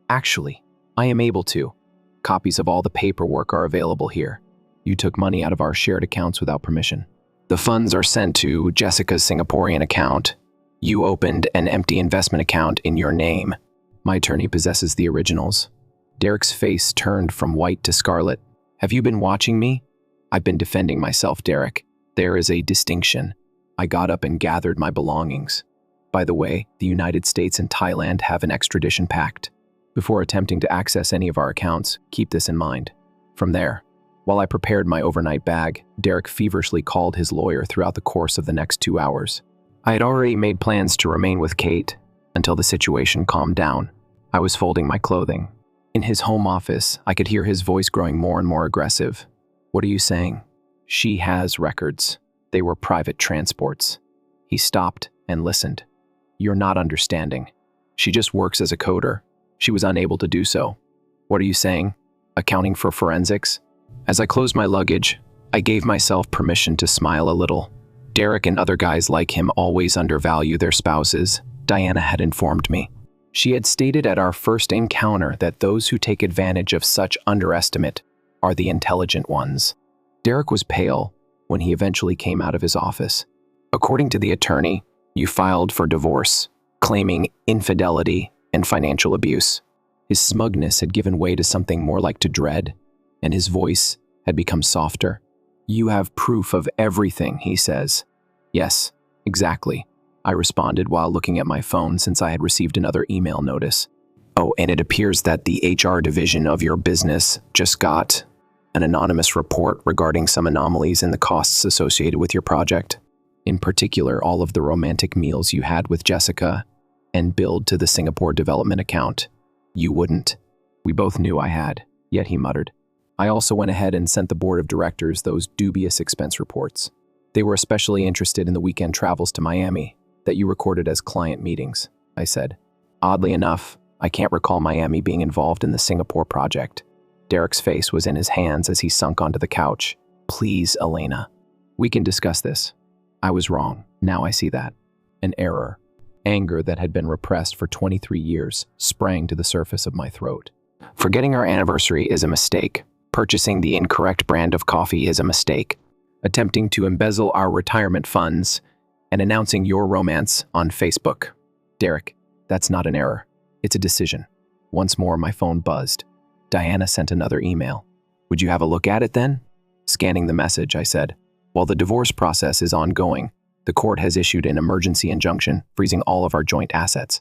Actually, I am able to. Copies of all the paperwork are available here. You took money out of our shared accounts without permission. The funds are sent to Jessica's Singaporean account. You opened an empty investment account in your name. My attorney possesses the originals. Derek's face turned from white to scarlet. Have you been watching me? I've been defending myself, Derek. There is a distinction. I got up and gathered my belongings. By the way, the United States and Thailand have an extradition pact. Before attempting to access any of our accounts, keep this in mind. From there, while I prepared my overnight bag, Derek feverishly called his lawyer throughout the course of the next 2 hours. I had already made plans to remain with Kate until the situation calmed down. I was folding my clothing. In his home office, I could hear his voice growing more and more aggressive. What are you saying? She has records. They were private transports. He stopped and listened. You're not understanding. She just works as a coder. She was unable to do so. What are you saying? Accounting for forensics? As I closed my luggage, I gave myself permission to smile a little. Derek and other guys like him always undervalue their spouses, Diana had informed me. She had stated at our first encounter that those who take advantage of such underestimate are the intelligent ones. Derek was pale when he eventually came out of his office. According to the attorney, you filed for divorce, claiming infidelity and financial abuse. His smugness had given way to something more like to dread, and his voice had become softer. You have proof of everything, he says. Yes, exactly, I responded while looking at my phone since I had received another email notice. Oh, and it appears that the HR division of your business just got an anonymous report regarding some anomalies in the costs associated with your project. In particular, all of the romantic meals you had with Jessica and billed to the Singapore development account. You wouldn't. We both knew I had, yet he muttered. I also went ahead and sent the board of directors those dubious expense reports. They were especially interested in the weekend travels to Miami that you recorded as client meetings, I said. Oddly enough, I can't recall Miami being involved in the Singapore project. Derek's face was in his hands as he sunk onto the couch. Please, Elena. We can discuss this. I was wrong. Now I see that. An error. Anger that had been repressed for 23 years sprang to the surface of my throat. Forgetting our anniversary is a mistake. Purchasing the incorrect brand of coffee is a mistake. Attempting to embezzle our retirement funds and announcing your romance on Facebook. Derek, that's not an error. It's a decision. Once more, my phone buzzed. Diana sent another email. Would you have a look at it then? Scanning the message, I said. While the divorce process is ongoing, the court has issued an emergency injunction freezing all of our joint assets.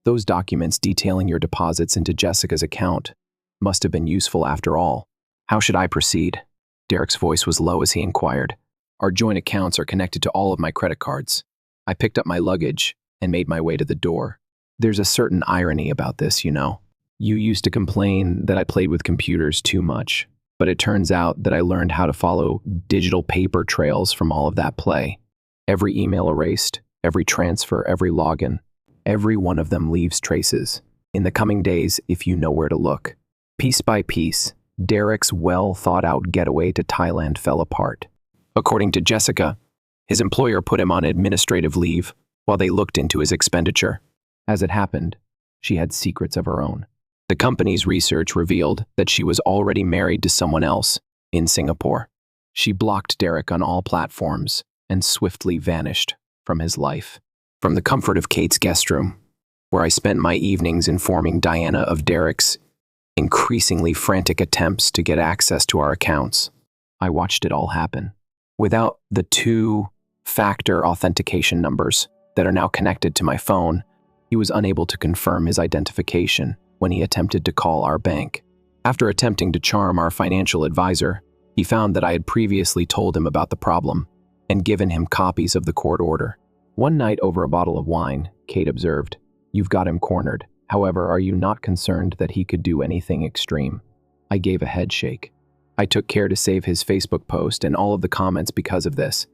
Those documents detailing your deposits into Jessica's account must have been useful after all. How should I proceed? Derek's voice was low as he inquired. Our joint accounts are connected to all of my credit cards. I picked up my luggage and made my way to the door. There's a certain irony about this, you know. You used to complain that I played with computers too much, but it turns out that I learned how to follow digital paper trails from all of that play. Every email erased, every transfer, every login, every one of them leaves traces. In the coming days, if you know where to look. Piece by piece, Derek's well-thought-out getaway to Thailand fell apart. According to Jessica, his employer put him on administrative leave while they looked into his expenditure. As it happened, she had secrets of her own. The company's research revealed that she was already married to someone else in Singapore. She blocked Derek on all platforms and swiftly vanished from his life. From the comfort of Kate's guest room, where I spent my evenings informing Diana of Derek's increasingly frantic attempts to get access to our accounts, I watched it all happen. Without the 2-factor authentication numbers that are now connected to my phone, he was unable to confirm his identification when he attempted to call our bank. After attempting to charm our financial advisor, he found that I had previously told him about the problem and given him copies of the court order. One night over a bottle of wine, Kate observed, "You've got him cornered. However, are you not concerned that he could do anything extreme?" I gave a head shake. I took care to save his Facebook post and all of the comments because of this.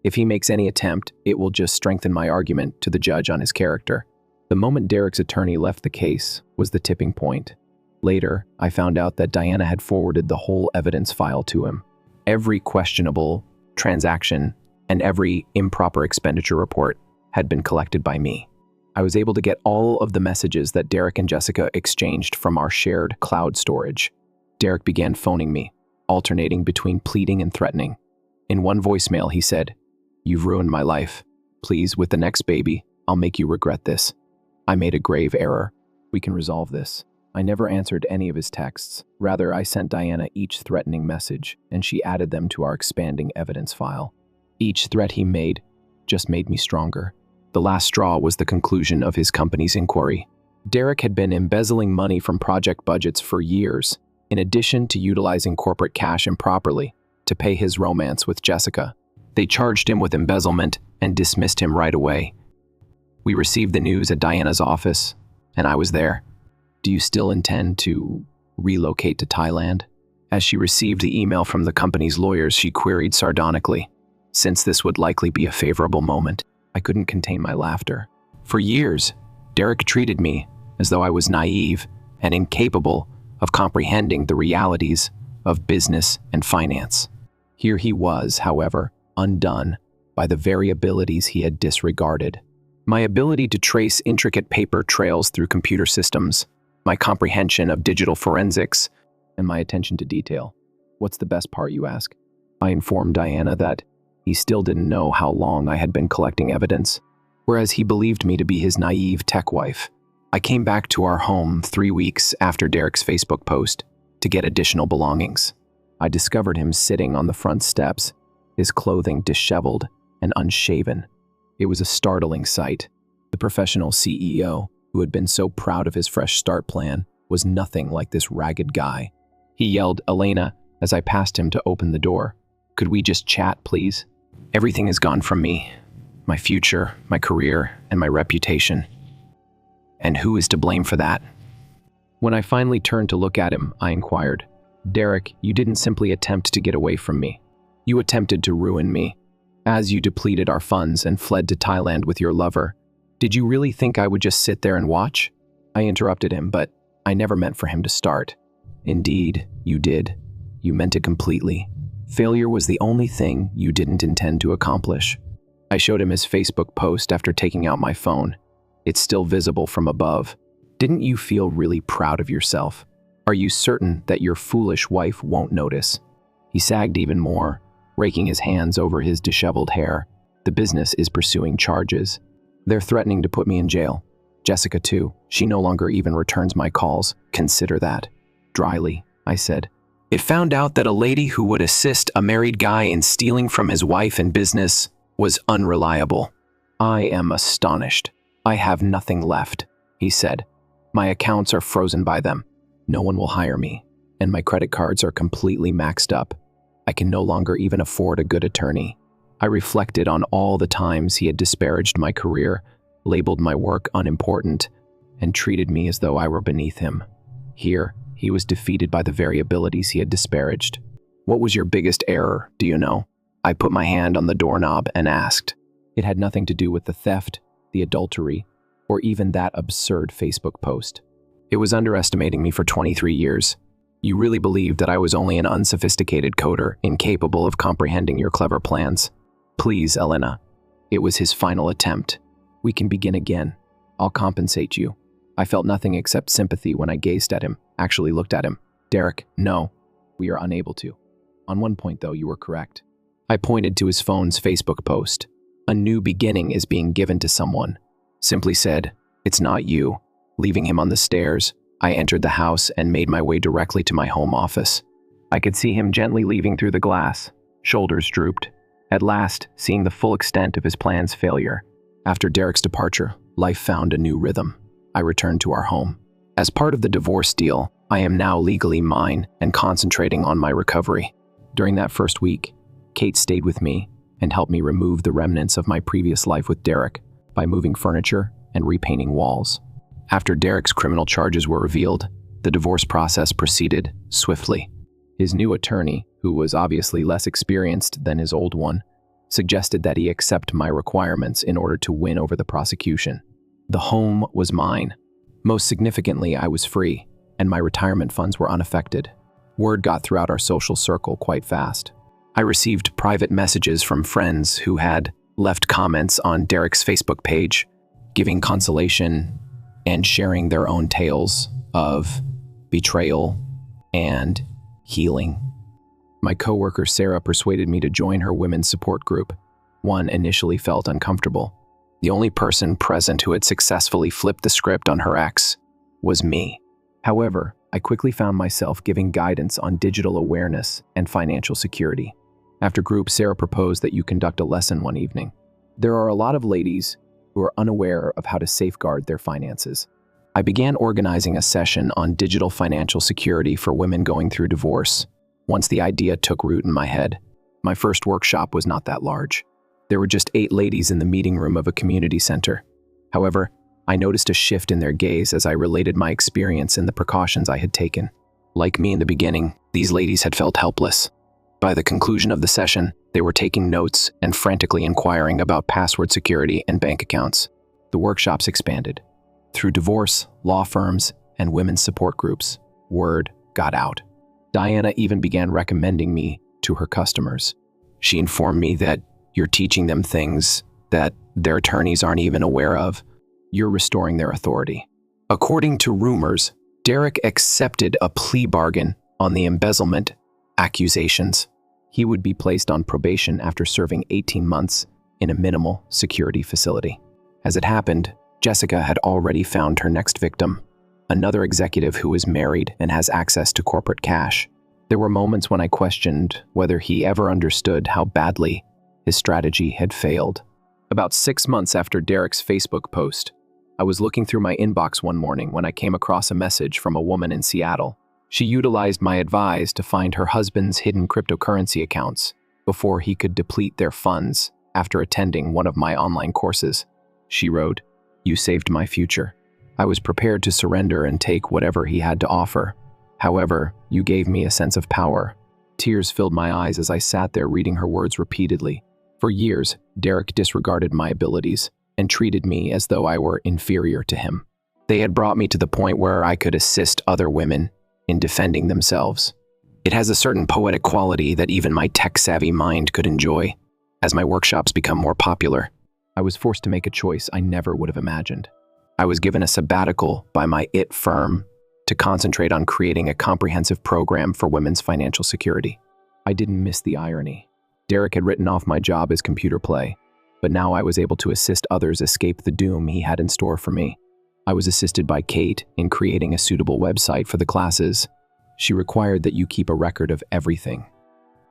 If he makes any attempt, it will just strengthen my argument to the judge on his character. The moment Derek's attorney left the case was the tipping point. Later, I found out that Diana had forwarded the whole evidence file to him. Every questionable transaction and every improper expenditure report had been collected by me. I was able to get all of the messages that Derek and Jessica exchanged from our shared cloud storage. Derek began phoning me, alternating between pleading and threatening. In one voicemail, he said, "You've ruined my life. Please, with the next baby, I'll make you regret this. I made a grave error. We can resolve this." I never answered any of his texts. Rather, I sent Diana each threatening message, and she added them to our expanding evidence file. Each threat he made just made me stronger. The last straw was the conclusion of his company's inquiry. Derek had been embezzling money from project budgets for years, in addition to utilizing corporate cash improperly to pay his romance with Jessica. They charged him with embezzlement and dismissed him right away. We received the news at Diana's office, and I was there. "Do you still intend to relocate to Thailand?" As she received the email from the company's lawyers, she queried sardonically. Since this would likely be a favorable moment, I couldn't contain my laughter. For years, Derek treated me as though I was naive and incapable of comprehending the realities of business and finance. Here he was, however, undone by the very abilities he had disregarded. My ability to trace intricate paper trails through computer systems, my comprehension of digital forensics, and my attention to detail. What's the best part, you ask? I informed Diana that he still didn't know how long I had been collecting evidence, whereas he believed me to be his naive tech wife. I came back to our home 3 weeks after Derek's Facebook post to get additional belongings. I discovered him sitting on the front steps, his clothing disheveled and unshaven. It was a startling sight. The professional CEO, who had been so proud of his fresh start plan, was nothing like this ragged guy. He yelled, "Elena," as I passed him to open the door. "Could we just chat, please? Everything is gone from me. My future, my career, and my reputation. And who is to blame for that? When I finally turned to look at him, I inquired, "Derek, you didn't simply attempt to get away from me. You attempted to ruin me. As you depleted our funds and fled to Thailand with your lover, did you really think I would just sit there and watch?" I interrupted him, but I never meant for him to start. "Indeed, you did. You meant it completely. Failure was the only thing you didn't intend to accomplish." I showed him his Facebook post after taking out my phone. It's still visible from above. "Didn't you feel really proud of yourself? Are you certain that your foolish wife won't notice?" He sagged even more, raking his hands over his disheveled hair. "The business is pursuing charges. They're threatening to put me in jail. Jessica too. She no longer even returns my calls. Consider that." Dryly, I said, "It found out that a lady who would assist a married guy in stealing from his wife and business was unreliable." "I am astonished. I have nothing left," he said. "My accounts are frozen by them. No one will hire me, and my credit cards are completely maxed up. I can no longer even afford a good attorney." I reflected on all the times he had disparaged my career, labeled my work unimportant, and treated me as though I were beneath him. Here, he was defeated by the very abilities he had disparaged. "What was your biggest error, do you know?" I put my hand on the doorknob and asked. It had nothing to do with the theft, the adultery, or even that absurd Facebook post. "It was underestimating me for 23 years. You really believed that I was only an unsophisticated coder, incapable of comprehending your clever plans. Please, Elena." It was his final attempt. "We can begin again. I'll compensate you." I felt nothing except sympathy when I gazed at him, actually looked at him. "Derek, no, we are unable to. On one point, though, you were correct." I pointed to his phone's Facebook post. "A new beginning is being given to someone." Simply said, "It's not you." Leaving him on the stairs, I entered the house and made my way directly to my home office. I could see him gently leaving through the glass, shoulders drooped, at last seeing the full extent of his plan's failure. After Derek's departure, life found a new rhythm. I returned to our home. As part of the divorce deal, I am now legally mine and concentrating on my recovery. During that first week, Kate stayed with me and helped me remove the remnants of my previous life with Derek by moving furniture and repainting walls. After Derek's criminal charges were revealed, the divorce process proceeded swiftly. His new attorney, who was obviously less experienced than his old one, suggested that he accept my requirements in order to win over the prosecution. The home was mine. Most significantly, I was free, and my retirement funds were unaffected. Word got throughout our social circle quite fast. I received private messages from friends who had left comments on Derek's Facebook page, giving consolation and sharing their own tales of betrayal and healing. My coworker Sarah persuaded me to join her women's support group. One initially felt uncomfortable. The only person present who had successfully flipped the script on her ex was me. However, I quickly found myself giving guidance on digital awareness and financial security. After group, Sarah proposed that you conduct a lesson one evening. There are a lot of ladies who are unaware of how to safeguard their finances. I began organizing a session on digital financial security for women going through divorce. Once the idea took root in my head, my first workshop was not that large. There were just 8 ladies in the meeting room of a community center. However, I noticed a shift in their gaze as I related my experience and the precautions I had taken. Like me in the beginning, these ladies had felt helpless. By the conclusion of the session, they were taking notes and frantically inquiring about password security and bank accounts. The workshops expanded. Through divorce, law firms, and women's support groups, word got out. Diana even began recommending me to her customers. She informed me that you're teaching them things that their attorneys aren't even aware of. You're restoring their authority. According to rumors, Derek accepted a plea bargain on the embezzlement accusations. He would be placed on probation after serving 18 months in a minimal security facility. As it happened, Jessica had already found her next victim, another executive who is married and has access to corporate cash. There were moments when I questioned whether he ever understood how badly his strategy had failed. About 6 months after Derek's Facebook post, I was looking through my inbox one morning when I came across a message from a woman in Seattle. She utilized my advice to find her husband's hidden cryptocurrency accounts before he could deplete their funds after attending one of my online courses. She wrote, "You saved my future. I was prepared to surrender and take whatever he had to offer. However, you gave me a sense of power. Tears filled my eyes as I sat there reading her words repeatedly. For years, Derek disregarded my abilities and treated me as though I were inferior to him. They had brought me to the point where I could assist other women in defending themselves. It has a certain poetic quality that even my tech-savvy mind could enjoy. As my workshops become more popular, I was forced to make a choice I never would have imagined. I was given a sabbatical by my IT firm to concentrate on creating a comprehensive program for women's financial security. I didn't miss the irony. Derek had written off my job as computer play, but now I was able to assist others escape the doom he had in store for me. I was assisted by Kate in creating a suitable website for the classes. She required that you keep a record of everything.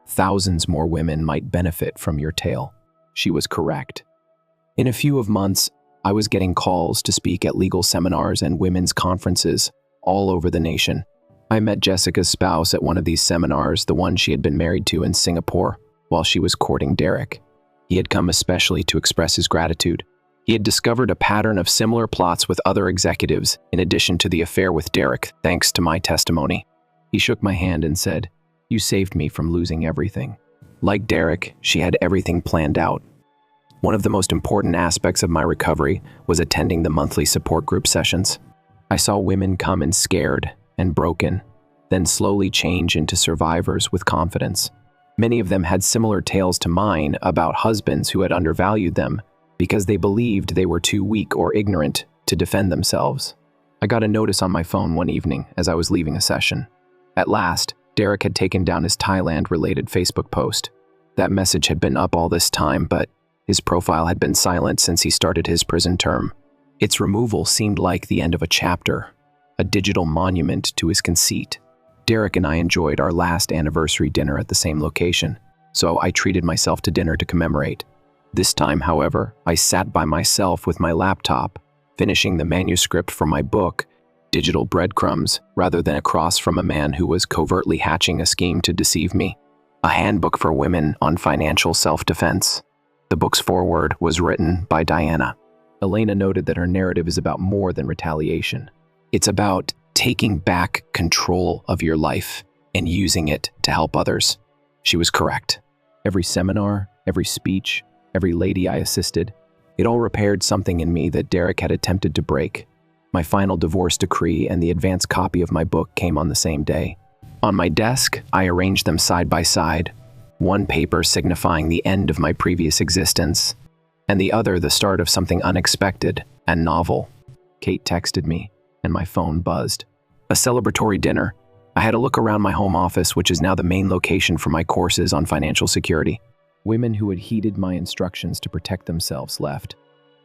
Thousands more women might benefit from your tale. She was correct. In a few months, I was getting calls to speak at legal seminars and women's conferences all over the nation. I met Jessica's spouse at one of these seminars, the one she had been married to in Singapore, while she was courting Derek. He had come especially to express his gratitude. He had discovered a pattern of similar plots with other executives, in addition to the affair with Derek, thanks to my testimony. He shook my hand and said, "You saved me from losing everything." Like Derek, she had everything planned out. One of the most important aspects of my recovery was attending the monthly support group sessions. I saw women come in scared and broken, then slowly change into survivors with confidence. Many of them had similar tales to mine about husbands who had undervalued them because they believed they were too weak or ignorant to defend themselves. I got a notice on my phone one evening as I was leaving a session. At last, Derek had taken down his Thailand-related Facebook post. That message had been up all this time, but his profile had been silent since he started his prison term. Its removal seemed like the end of a chapter, a digital monument to his conceit. Derek and I enjoyed our last anniversary dinner at the same location, so I treated myself to dinner to commemorate. This time, however, I sat by myself with my laptop, finishing the manuscript for my book, Digital Breadcrumbs, rather than across from a man who was covertly hatching a scheme to deceive me. A handbook for women on financial self-defense. The book's foreword was written by Diana. Elena noted that her narrative is about more than retaliation. It's about taking back control of your life and using it to help others. She was correct. Every seminar, every speech, every lady I assisted, it all repaired something in me that Derek had attempted to break. My final divorce decree and the advance copy of my book came on the same day. On my desk, I arranged them side by side, one paper signifying the end of my previous existence, and the other the start of something unexpected and novel. Kate texted me, and my phone buzzed. A celebratory dinner. I had a look around my home office, which is now the main location for my courses on financial security. Women who had heeded my instructions to protect themselves left.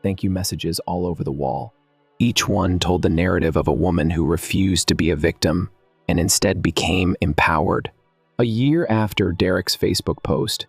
Thank you messages all over the wall. Each one told the narrative of a woman who refused to be a victim and instead became empowered. A year after Derek's Facebook post,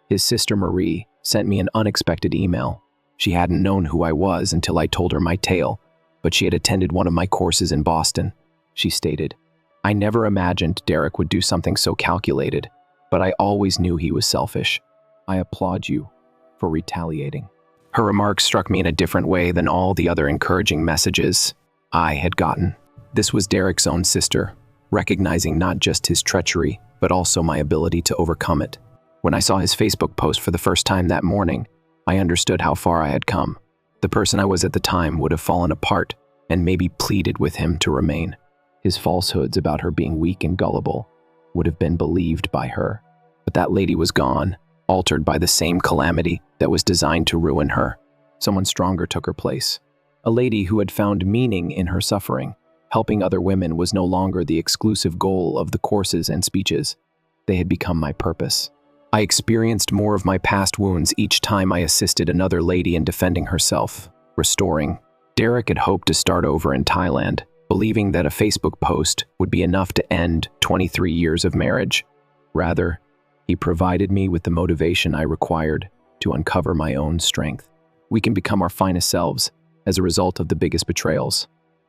his sister Marie sent me an unexpected email. She hadn't known who I was until I told her my tale, but she had attended one of my courses in Boston. She stated, "I never imagined Derek would do something so calculated, but I always knew he was selfish. I applaud you for retaliating." Her remarks struck me in a different way than all the other encouraging messages I had gotten. This was Derek's own sister, recognizing not just his treachery, but also my ability to overcome it. When I saw his Facebook post for the first time that morning, I understood how far I had come. The person I was at the time would have fallen apart and maybe pleaded with him to remain. His falsehoods about her being weak and gullible would have been believed by her. But that lady was gone, altered by the same calamity that was designed to ruin her. Someone stronger took her place. A lady who had found meaning in her suffering. Helping other women was no longer the exclusive goal of the courses and speeches. They had become my purpose. I experienced more of my past wounds each time I assisted another lady in defending herself, restoring. Derek had hoped to start over in Thailand, believing that a Facebook post would be enough to end 23 years of marriage. Rather, he provided me with the motivation I required to uncover my own strength. We can become our finest selves as a result of the biggest betrayals.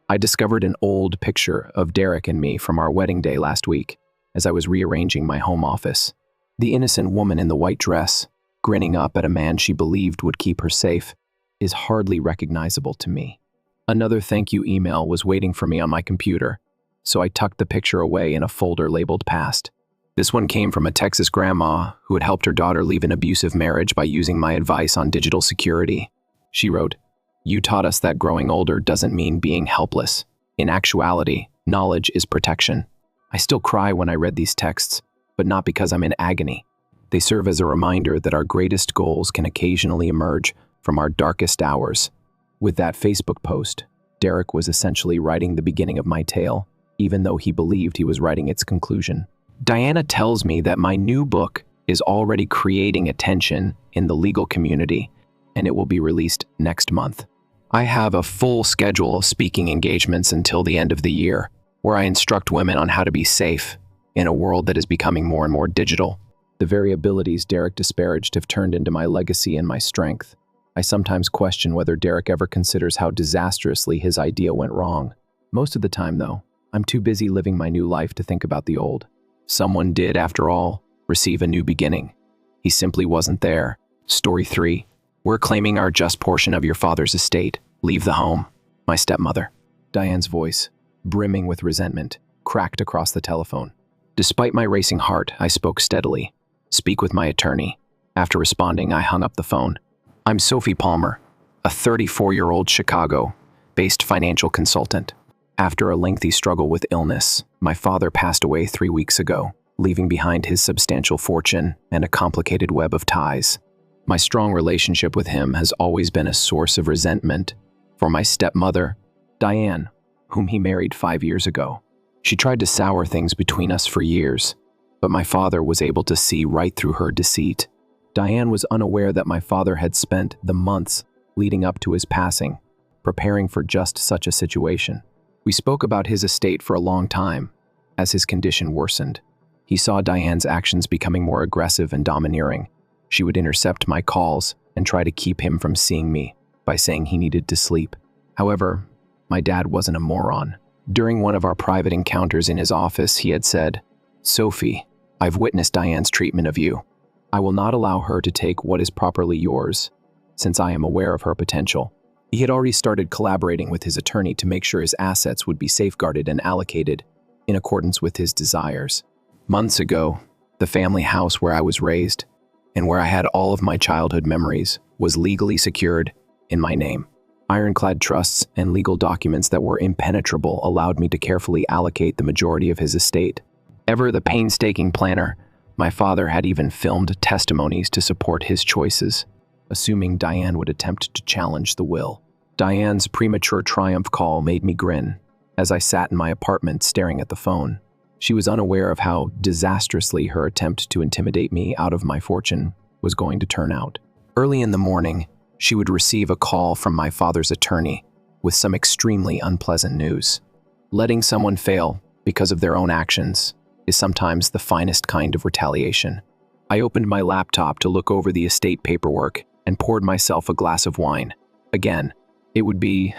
I discovered an old picture of Derek and me from our wedding day last week as I was rearranging my home office. The innocent woman in the white dress, grinning up at a man she believed would keep her safe, is hardly recognizable to me. Another thank you email was waiting for me on my computer, so I tucked the picture away in a folder labeled past. This one came from a Texas grandma who had helped her daughter leave an abusive marriage by using my advice on digital security. She wrote, "You taught us that growing older doesn't mean being helpless. In actuality, knowledge is protection." I still cry when I read these texts, but not because I'm in agony. They serve as a reminder that our greatest goals can occasionally emerge from our darkest hours. With that Facebook post, Derek was essentially writing the beginning of my tale, even though he believed he was writing its conclusion. Diana tells me that my new book is already creating attention in the legal community, and it will be released next month. I have a full schedule of speaking engagements until the end of the year, where I instruct women on how to be safe in a world that is becoming more and more digital. The very abilities Derek disparaged have turned into my legacy and my strength. I sometimes question whether Derek ever considers how disastrously his idea went wrong. Most of the time, though, I'm too busy living my new life to think about the old. Someone did, after all, receive a new beginning. He simply wasn't there. Story 3. We're claiming our just portion of your father's estate. Leave the home. My stepmother. Diane's voice, brimming with resentment, cracked across the telephone. Despite my racing heart, I spoke steadily. Speak with my attorney. After responding, I hung up the phone. I'm Sophie Palmer, a 34-year-old Chicago-based financial consultant. After a lengthy struggle with illness, my father passed away 3 weeks ago, leaving behind his substantial fortune and a complicated web of ties. My strong relationship with him has always been a source of resentment for my stepmother, Diane, whom he married 5 years ago. She tried to sour things between us for years, but my father was able to see right through her deceit. Diane was unaware that my father had spent the months leading up to his passing, preparing for just such a situation. We spoke about his estate for a long time, as his condition worsened. He saw Diane's actions becoming more aggressive and domineering. She would intercept my calls and try to keep him from seeing me by saying he needed to sleep. However, my dad wasn't a moron. During one of our private encounters in his office, he had said, "Sophie, I've witnessed Diane's treatment of you. I will not allow her to take what is properly yours, since I am aware of her potential." He had already started collaborating with his attorney to make sure his assets would be safeguarded and allocated in accordance with his desires. Months ago, the family house where I was raised and where I had all of my childhood memories was legally secured in my name. Ironclad trusts and legal documents that were impenetrable allowed me to carefully allocate the majority of his estate. Ever the painstaking planner, my father had even filmed testimonies to support his choices, assuming Diane would attempt to challenge the will. Diane's premature triumph call made me grin as I sat in my apartment staring at the phone. She was unaware of how disastrously her attempt to intimidate me out of my fortune was going to turn out. Early in the morning, she would receive a call from my father's attorney with some extremely unpleasant news. Letting someone fail because of their own actions is sometimes the finest kind of retaliation. I opened my laptop to look over the estate paperwork and poured myself a glass of wine. Again, it would be,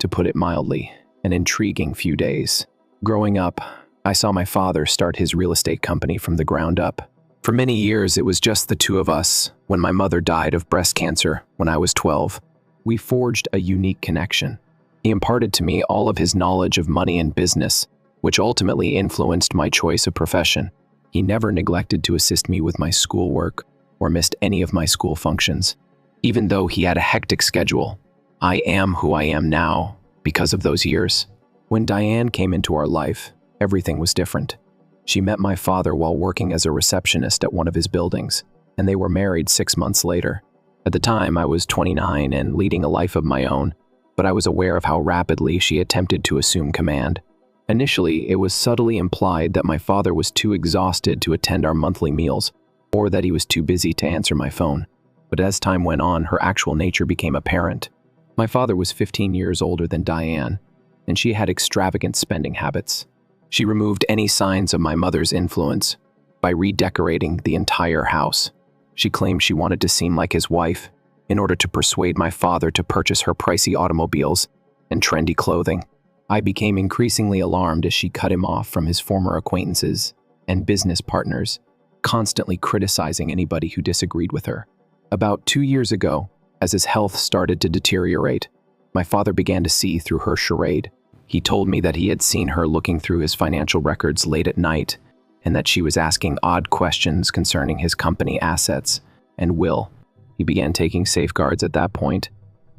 to put it mildly, an intriguing few days. Growing up, I saw my father start his real estate company from the ground up. For many years, it was just the two of us. When my mother died of breast cancer when I was 12, we forged a unique connection. He imparted to me all of his knowledge of money and business, which ultimately influenced my choice of profession. He never neglected to assist me with my schoolwork or missed any of my school functions. Even though he had a hectic schedule, I am who I am now because of those years. When Diane came into our life, everything was different. She met my father while working as a receptionist at one of his buildings, and they were married 6 months later. At the time, I was 29 and leading a life of my own, but I was aware of how rapidly she attempted to assume command. Initially, it was subtly implied that my father was too exhausted to attend our monthly meals, or that he was too busy to answer my phone. But as time went on, her actual nature became apparent. My father was 15 years older than Diane, and she had extravagant spending habits. She removed any signs of my mother's influence by redecorating the entire house. She claimed she wanted to seem like his wife in order to persuade my father to purchase her pricey automobiles and trendy clothing. I became increasingly alarmed as she cut him off from his former acquaintances and business partners, constantly criticizing anybody who disagreed with her. About 2 years ago, as his health started to deteriorate, My father began to see through her charade. He told me that he had seen her looking through his financial records late at night and that she was asking odd questions concerning his company assets and will. He began taking safeguards at that point.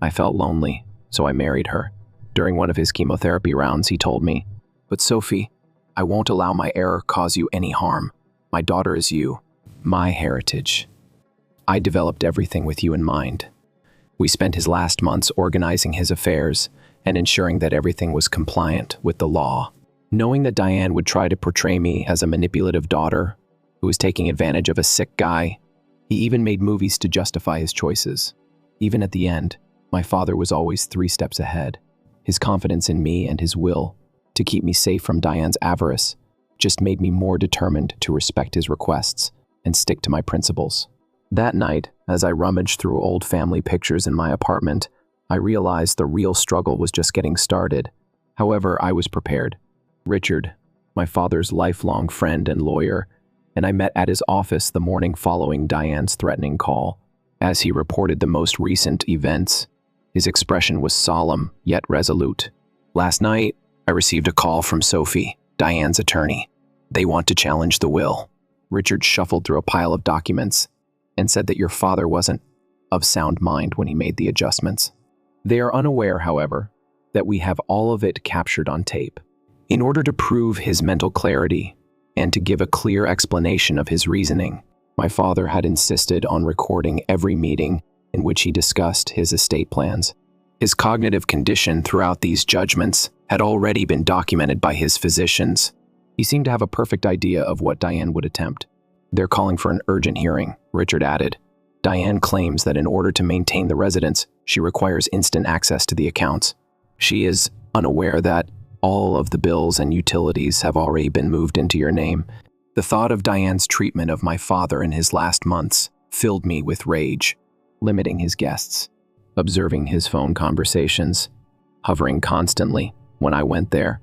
I felt lonely, so I married her. During one of his chemotherapy rounds, he told me, "But Sophie, I won't allow my error cause you any harm. My daughter is you, my heritage. I developed everything with you in mind." We spent his last months organizing his affairs and ensuring that everything was compliant with the law. Knowing that Diane would try to portray me as a manipulative daughter who was taking advantage of a sick guy, he even made movies to justify his choices. Even at the end, my father was always 3 steps ahead. His confidence in me and his will to keep me safe from Diane's avarice just made me more determined to respect his requests and stick to my principles. That night, as I rummaged through old family pictures in my apartment, I realized the real struggle was just getting started. However, I was prepared. Richard, my father's lifelong friend and lawyer, and I met at his office the morning following Diane's threatening call. As he reported the most recent events, his expression was solemn yet resolute. "Last night, I received a call from Sophie, Diane's attorney. They want to challenge the will." Richard shuffled through a pile of documents and said that your father wasn't of sound mind when he made the adjustments. They are unaware, however, that we have all of it captured on tape. In order to prove his mental clarity and to give a clear explanation of his reasoning, my father had insisted on recording every meeting in which he discussed his estate plans. His cognitive condition throughout these judgments had already been documented by his physicians. He seemed to have a perfect idea of what Diane would attempt. "They're calling for an urgent hearing," Richard added. "Diane claims that in order to maintain the residence, she requires instant access to the accounts. She is unaware that all of the bills and utilities have already been moved into your name." The thought of Diane's treatment of my father in his last months filled me with rage, limiting his guests, observing his phone conversations, hovering constantly when I went there.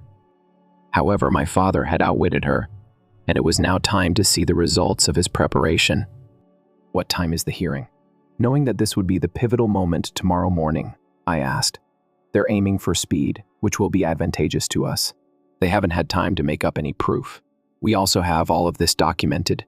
However, my father had outwitted her, and it was now time to see the results of his preparation. "What time is the hearing?" Knowing that this would be the pivotal moment tomorrow morning, I asked. "They're aiming for speed, which will be advantageous to us. They haven't had time to make up any proof. We also have all of this documented."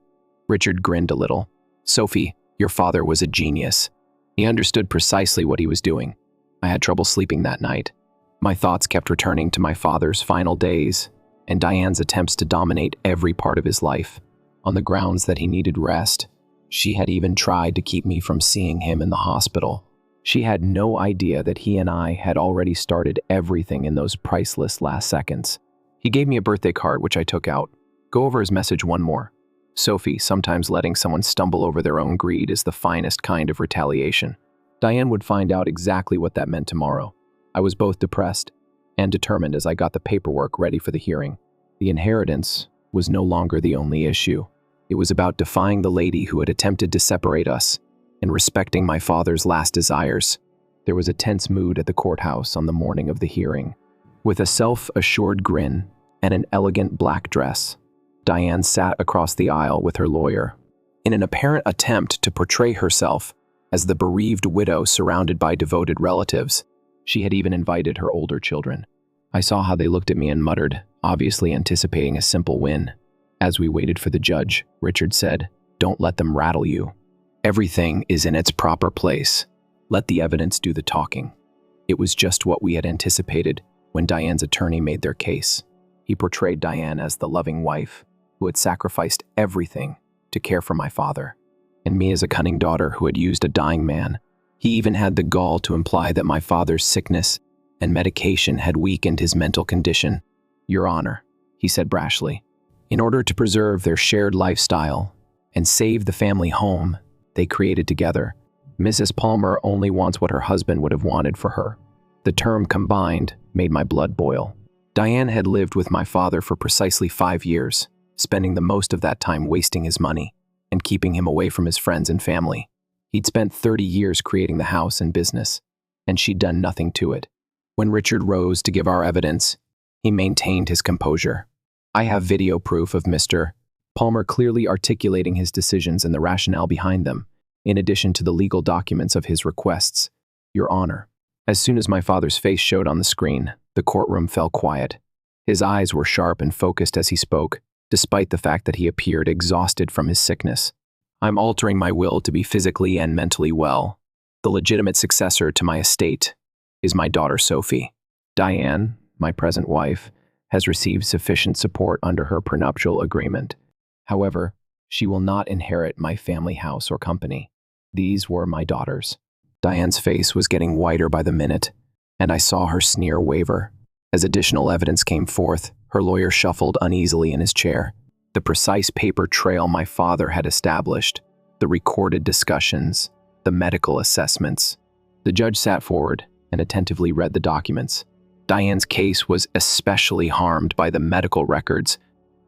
Richard grinned a little. "Sophie, your father was a genius. He understood precisely what he was doing. I had trouble sleeping that night. My thoughts kept returning to my father's final days and Diane's attempts to dominate every part of his life. On the grounds that he needed rest, she had even tried to keep me from seeing him in the hospital. She had no idea that he and I had already started everything in those priceless last seconds. He gave me a birthday card, which I took out. Go over his message one more. "Sophie, sometimes letting someone stumble over their own greed is the finest kind of retaliation." Diane would find out exactly what that meant tomorrow. I was both depressed and determined as I got the paperwork ready for the hearing. The inheritance was no longer the only issue. It was about defying the lady who had attempted to separate us and respecting my father's last desires. There was a tense mood at the courthouse on the morning of the hearing. With a self-assured grin and an elegant black dress, Diane sat across the aisle with her lawyer. In an apparent attempt to portray herself as the bereaved widow surrounded by devoted relatives, she had even invited her older children. I saw how they looked at me and muttered, obviously anticipating a simple win. As we waited for the judge, Richard said, "Don't let them rattle you. Everything is in its proper place. Let the evidence do the talking." It was just what we had anticipated when Diane's attorney made their case. He portrayed Diane as the loving wife who had sacrificed everything to care for my father, and me as a cunning daughter who had used a dying man. He even had the gall to imply that my father's sickness and medication had weakened his mental condition. "Your Honor," he said brashly, "in order to preserve their shared lifestyle and save the family home they created together, Mrs. Palmer only wants what her husband would have wanted for her." The term "combined" made my blood boil. Diane had lived with my father for precisely 5 years, spending the most of that time wasting his money and keeping him away from his friends and family. He'd spent 30 years creating the house and business, and she'd done nothing to it. When Richard rose to give our evidence, he maintained his composure. I have video proof of Mr. Palmer clearly articulating his decisions and the rationale behind them, in addition to the legal documents of his requests. Your Honor, As soon as my father's face showed on the screen, the courtroom fell quiet. His eyes were sharp and focused as he spoke, despite the fact that he appeared exhausted from his sickness. I'm altering my will to be physically and mentally well. The legitimate successor to my estate is my daughter Sophie. Diane, my present wife, has received sufficient support under her prenuptial agreement. However, she will not inherit my family house or company. These were my daughters. Diane's face was getting whiter by the minute, and I saw her sneer waver. As additional evidence came forth, her lawyer shuffled uneasily in his chair. The precise paper trail my father had established, the recorded discussions, the medical assessments. The judge sat forward and attentively read the documents. Diane's case was especially harmed by the medical records,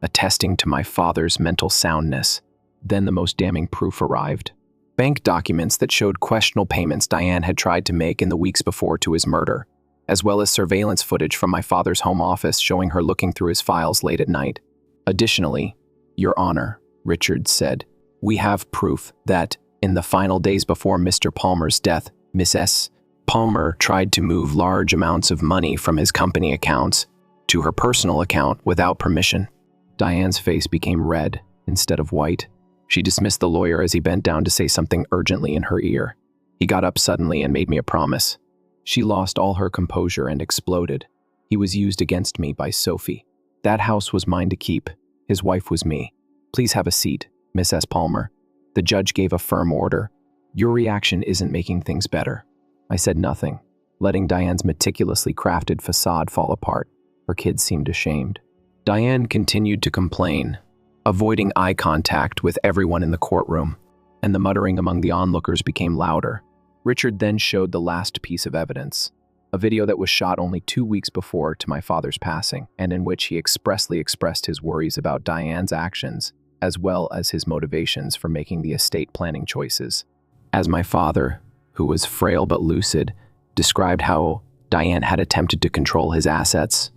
attesting to my father's mental soundness. Then the most damning proof arrived. Bank documents that showed questionable payments Diane had tried to make in the weeks before to his murder, as well as surveillance footage from my father's home office showing her looking through his files late at night. Additionally, Your Honor, Richard said, we have proof that, in the final days before Mr. Palmer's death, Mrs. Palmer tried to move large amounts of money from his company accounts to her personal account without permission. Diane's face became red instead of white. She dismissed the lawyer as he bent down to say something urgently in her ear. He got up suddenly and made me a promise. She lost all her composure and exploded. He was used against me by Sophie. That house was mine to keep. His wife was me. Please have a seat, Mrs. Palmer. The judge gave a firm order. Your reaction isn't making things better. I said nothing, letting Diane's meticulously crafted facade fall apart. Her kids seemed ashamed. Diane continued to complain, avoiding eye contact with everyone in the courtroom, and the muttering among the onlookers became louder. Richard then showed the last piece of evidence, a video that was shot only 2 weeks before to my father's passing, and in which he expressly expressed his worries about Diane's actions, as well as his motivations for making the estate planning choices. As my father, who was frail but lucid, described how Diane had attempted to control his assets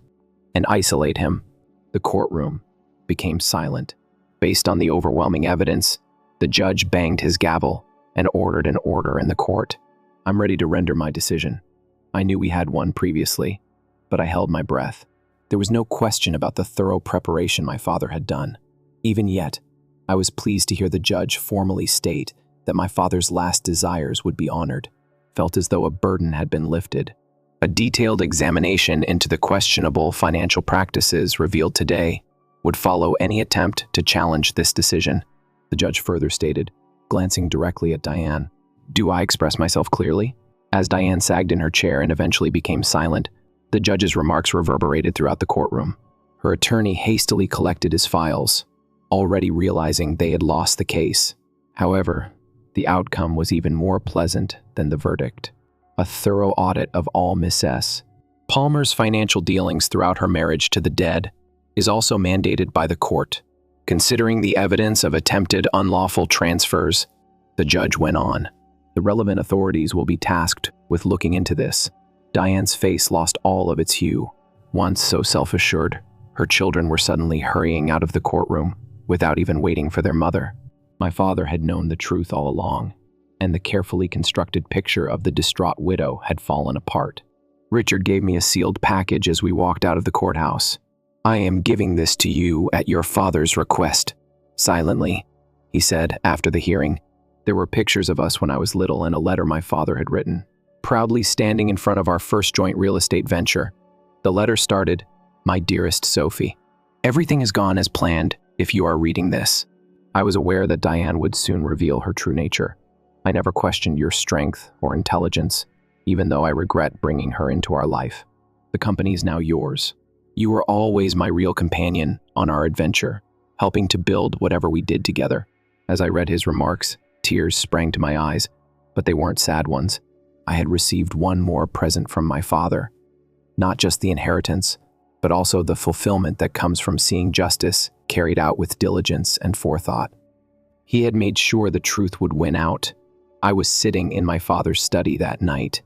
and isolate him, the courtroom became silent. Based on the overwhelming evidence, the judge banged his gavel and ordered an order in the court. I'm ready to render my decision. I knew we had one previously, but I held my breath. There was no question about the thorough preparation my father had done. Even yet, I was pleased to hear the judge formally state that my father's last desires would be honored. Felt as though a burden had been lifted. A detailed examination into the questionable financial practices revealed today would follow any attempt to challenge this decision, the judge further stated, glancing directly at Diane. Do I express myself clearly? As Diane sagged in her chair and eventually became silent, the judge's remarks reverberated throughout the courtroom. Her attorney hastily collected his files, already realizing they had lost the case. However, the outcome was even more pleasant than the verdict. A thorough audit of all Mrs. Palmer's financial dealings throughout her marriage to the dead is also mandated by the court. Considering the evidence of attempted unlawful transfers, the judge went on. The relevant authorities will be tasked with looking into this. Diane's face lost all of its hue. Once so self-assured, her children were suddenly hurrying out of the courtroom without even waiting for their mother. My father had known the truth all along, and the carefully constructed picture of the distraught widow had fallen apart. Richard gave me a sealed package as we walked out of the courthouse. I am giving this to you at your father's request. Silently, he said after the hearing. There were pictures of us when I was little and a letter my father had written, proudly standing in front of our first joint real estate venture. The letter started, "My dearest Sophie, everything has gone as planned if you are reading this." I was aware that Diane would soon reveal her true nature. I never questioned your strength or intelligence, even though I regret bringing her into our life. The company is now yours. You were always my real companion on our adventure, helping to build whatever we did together. As I read his remarks, tears sprang to my eyes, but they weren't sad ones. I had received one more present from my father. Not just the inheritance, but also the fulfillment that comes from seeing justice carried out with diligence and forethought. He had made sure the truth would win out. I was sitting in my father's study that night.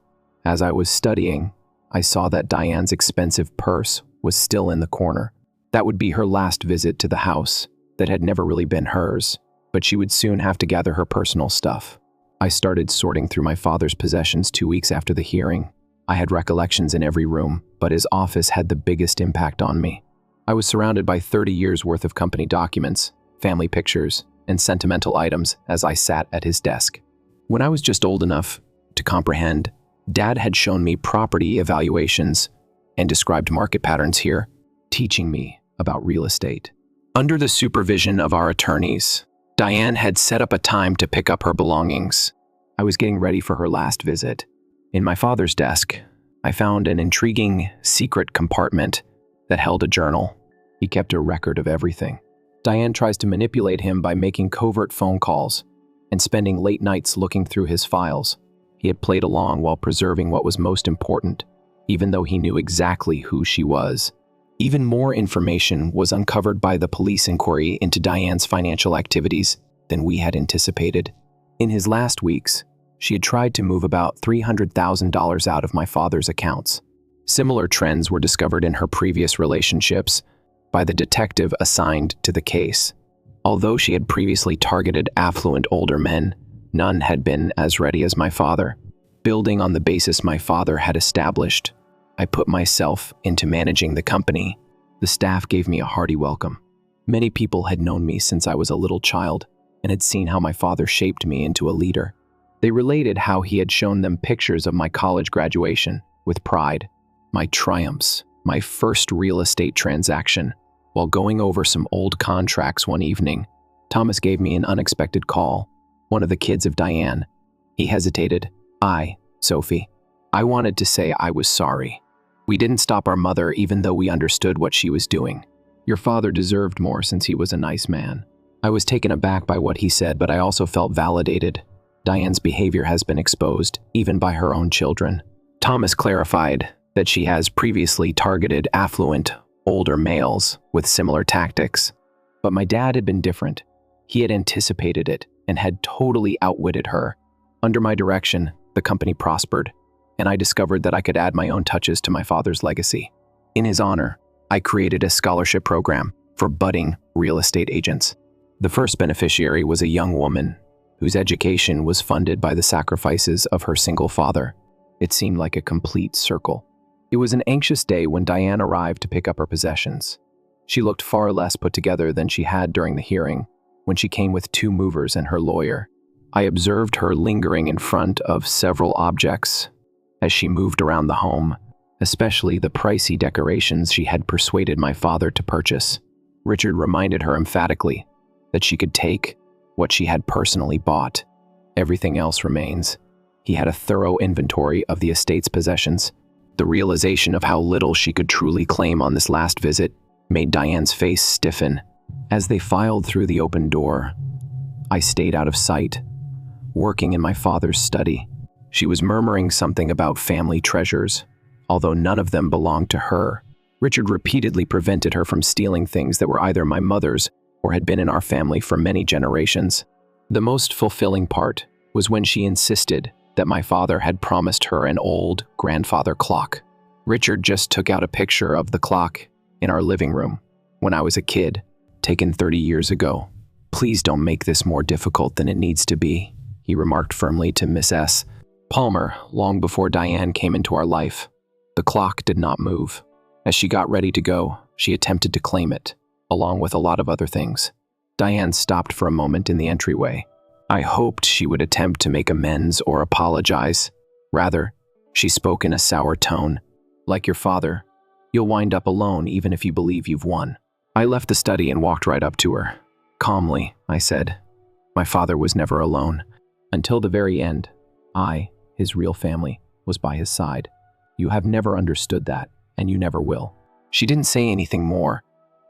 As I was studying, I saw that Diane's expensive purse was still in the corner. That would be her last visit to the house that had never really been hers, but she would soon have to gather her personal stuff. I started sorting through my father's possessions 2 weeks after the hearing. I had recollections in every room, but his office had the biggest impact on me. I was surrounded by 30 years' worth of company documents, family pictures, and sentimental items as I sat at his desk. When I was just old enough to comprehend, Dad had shown me property evaluations and described market patterns here, teaching me about real estate. Under the supervision of our attorneys, Diane had set up a time to pick up her belongings. I was getting ready for her last visit. In my father's desk, I found an intriguing secret compartment that held a journal. He kept a record of everything. Diane tries to manipulate him by making covert phone calls and spending late nights looking through his files. He had played along while preserving what was most important, even though he knew exactly who she was. Even more information was uncovered by the police inquiry into Diane's financial activities than we had anticipated. In his last weeks, she had tried to move about $300,000 out of my father's accounts. Similar trends were discovered in her previous relationships by the detective assigned to the case. Although she had previously targeted affluent older men, none had been as ready as my father. Building on the basis my father had established, I put myself into managing the company. The staff gave me a hearty welcome. Many people had known me since I was a little child and had seen how my father shaped me into a leader. They related how he had shown them pictures of my college graduation with pride, my triumphs, my first real estate transaction. While going over some old contracts one evening, Thomas gave me an unexpected call, one of the kids of Diane. He hesitated. Sophie. I wanted to say I was sorry. We didn't stop our mother even though we understood what she was doing. Your father deserved more since he was a nice man. I was taken aback by what he said, but I also felt validated. Diane's behavior has been exposed, even by her own children. Thomas clarified that she has previously targeted affluent, older males with similar tactics. But my dad had been different. He had anticipated it and had totally outwitted her. Under my direction, the company prospered, and I discovered that I could add my own touches to my father's legacy. In his honor, I created a scholarship program for budding real estate agents. The first beneficiary was a young woman whose education was funded by the sacrifices of her single father. It seemed like a complete circle. It was an anxious day when Diane arrived to pick up her possessions. She looked far less put together than she had during the hearing, when she came with 2 movers and her lawyer. I observed her lingering in front of several objects as she moved around the home, especially the pricey decorations she had persuaded my father to purchase. Richard reminded her emphatically that she could take what she had personally bought. Everything else remains. He had a thorough inventory of the estate's possessions. The realization of how little she could truly claim on this last visit made Diane's face stiffen. As they filed through the open door, I stayed out of sight, working in my father's study. She was murmuring something about family treasures, although none of them belonged to her. Richard repeatedly prevented her from stealing things that were either my mother's or had been in our family for many generations. The most fulfilling part was when she insisted that my father had promised her an old grandfather clock. Richard just took out a picture of the clock in our living room when I was a kid, taken 30 years ago. "Please don't make this more difficult than it needs to be," he remarked firmly to Miss S. Palmer long before Diane came into our life. The clock did not move. As she got ready to go, she attempted to claim it, along with a lot of other things. Diane stopped for a moment in the entryway. I hoped she would attempt to make amends or apologize. Rather, she spoke in a sour tone. "Like your father, you'll wind up alone even if you believe you've won." I left the study and walked right up to her. Calmly, I said, "My father was never alone. Until the very end, I, his real family, was by his side. You have never understood that, and you never will." She didn't say anything more,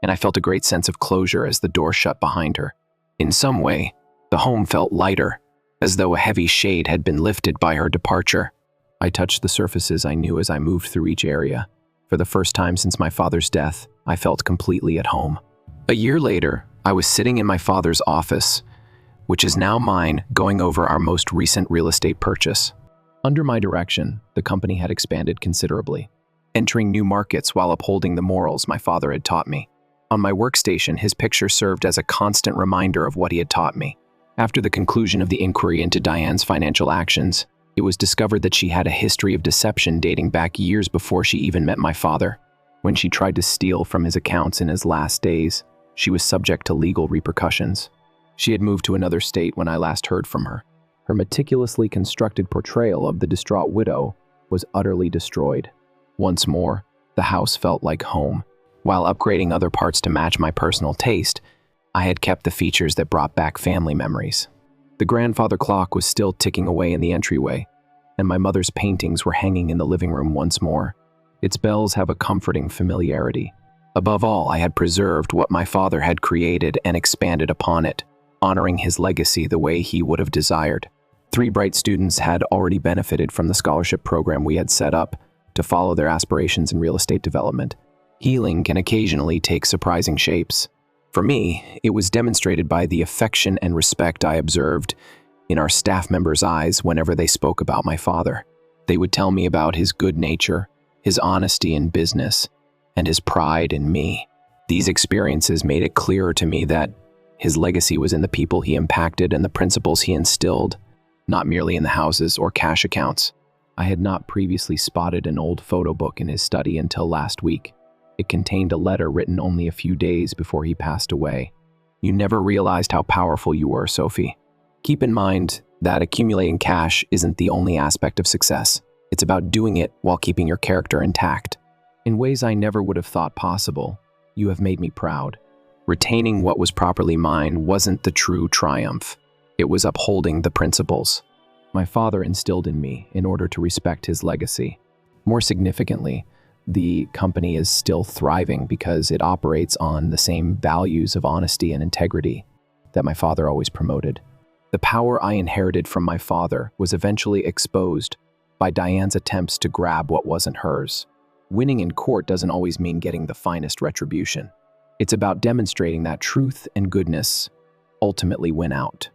and I felt a great sense of closure as the door shut behind her. In some way, the home felt lighter, as though a heavy shade had been lifted by her departure. I touched the surfaces I knew as I moved through each area. For the first time since my father's death, I felt completely at home. A year later, I was sitting in my father's office, which is now mine, going over our most recent real estate purchase. Under my direction, the company had expanded considerably, entering new markets while upholding the morals my father had taught me. On my workstation, his picture served as a constant reminder of what he had taught me. After the conclusion of the inquiry into Diane's financial actions, It was discovered that she had a history of deception dating back years before she even met my father. When she tried to steal from his accounts in his last days, she was subject to legal repercussions. She had moved to another state when I last heard from her. Her meticulously constructed portrayal of the distraught widow was utterly destroyed. Once more, the house felt like home. While upgrading other parts to match my personal taste, I had kept the features that brought back family memories. The grandfather clock was still ticking away in the entryway, and my mother's paintings were hanging in the living room once more. Its bells have a comforting familiarity. Above all, I had preserved what my father had created and expanded upon it, honoring his legacy the way he would have desired. 3 bright students had already benefited from the scholarship program we had set up to follow their aspirations in real estate development. Healing can occasionally take surprising shapes. For me, it was demonstrated by the affection and respect I observed in our staff members' eyes whenever they spoke about my father. They would tell me about his good nature, his honesty in business, and his pride in me. These experiences made it clearer to me that his legacy was in the people he impacted and the principles he instilled, not merely in the houses or cash accounts. I had not previously spotted an old photo book in his study until last week. It contained a letter written only a few days before he passed away. "You never realized how powerful you were, Sophie. Keep in mind that accumulating cash isn't the only aspect of success. It's about doing it while keeping your character intact. In ways I never would have thought possible, you have made me proud. Retaining what was properly mine wasn't the true triumph. It was upholding the principles my father instilled in me in order to respect his legacy. More significantly, the company is still thriving because it operates on the same values of honesty and integrity that my father always promoted. The power I inherited from my father was eventually exposed by Diane's attempts to grab what wasn't hers. Winning in court doesn't always mean getting the finest retribution. It's about demonstrating that truth and goodness ultimately win out.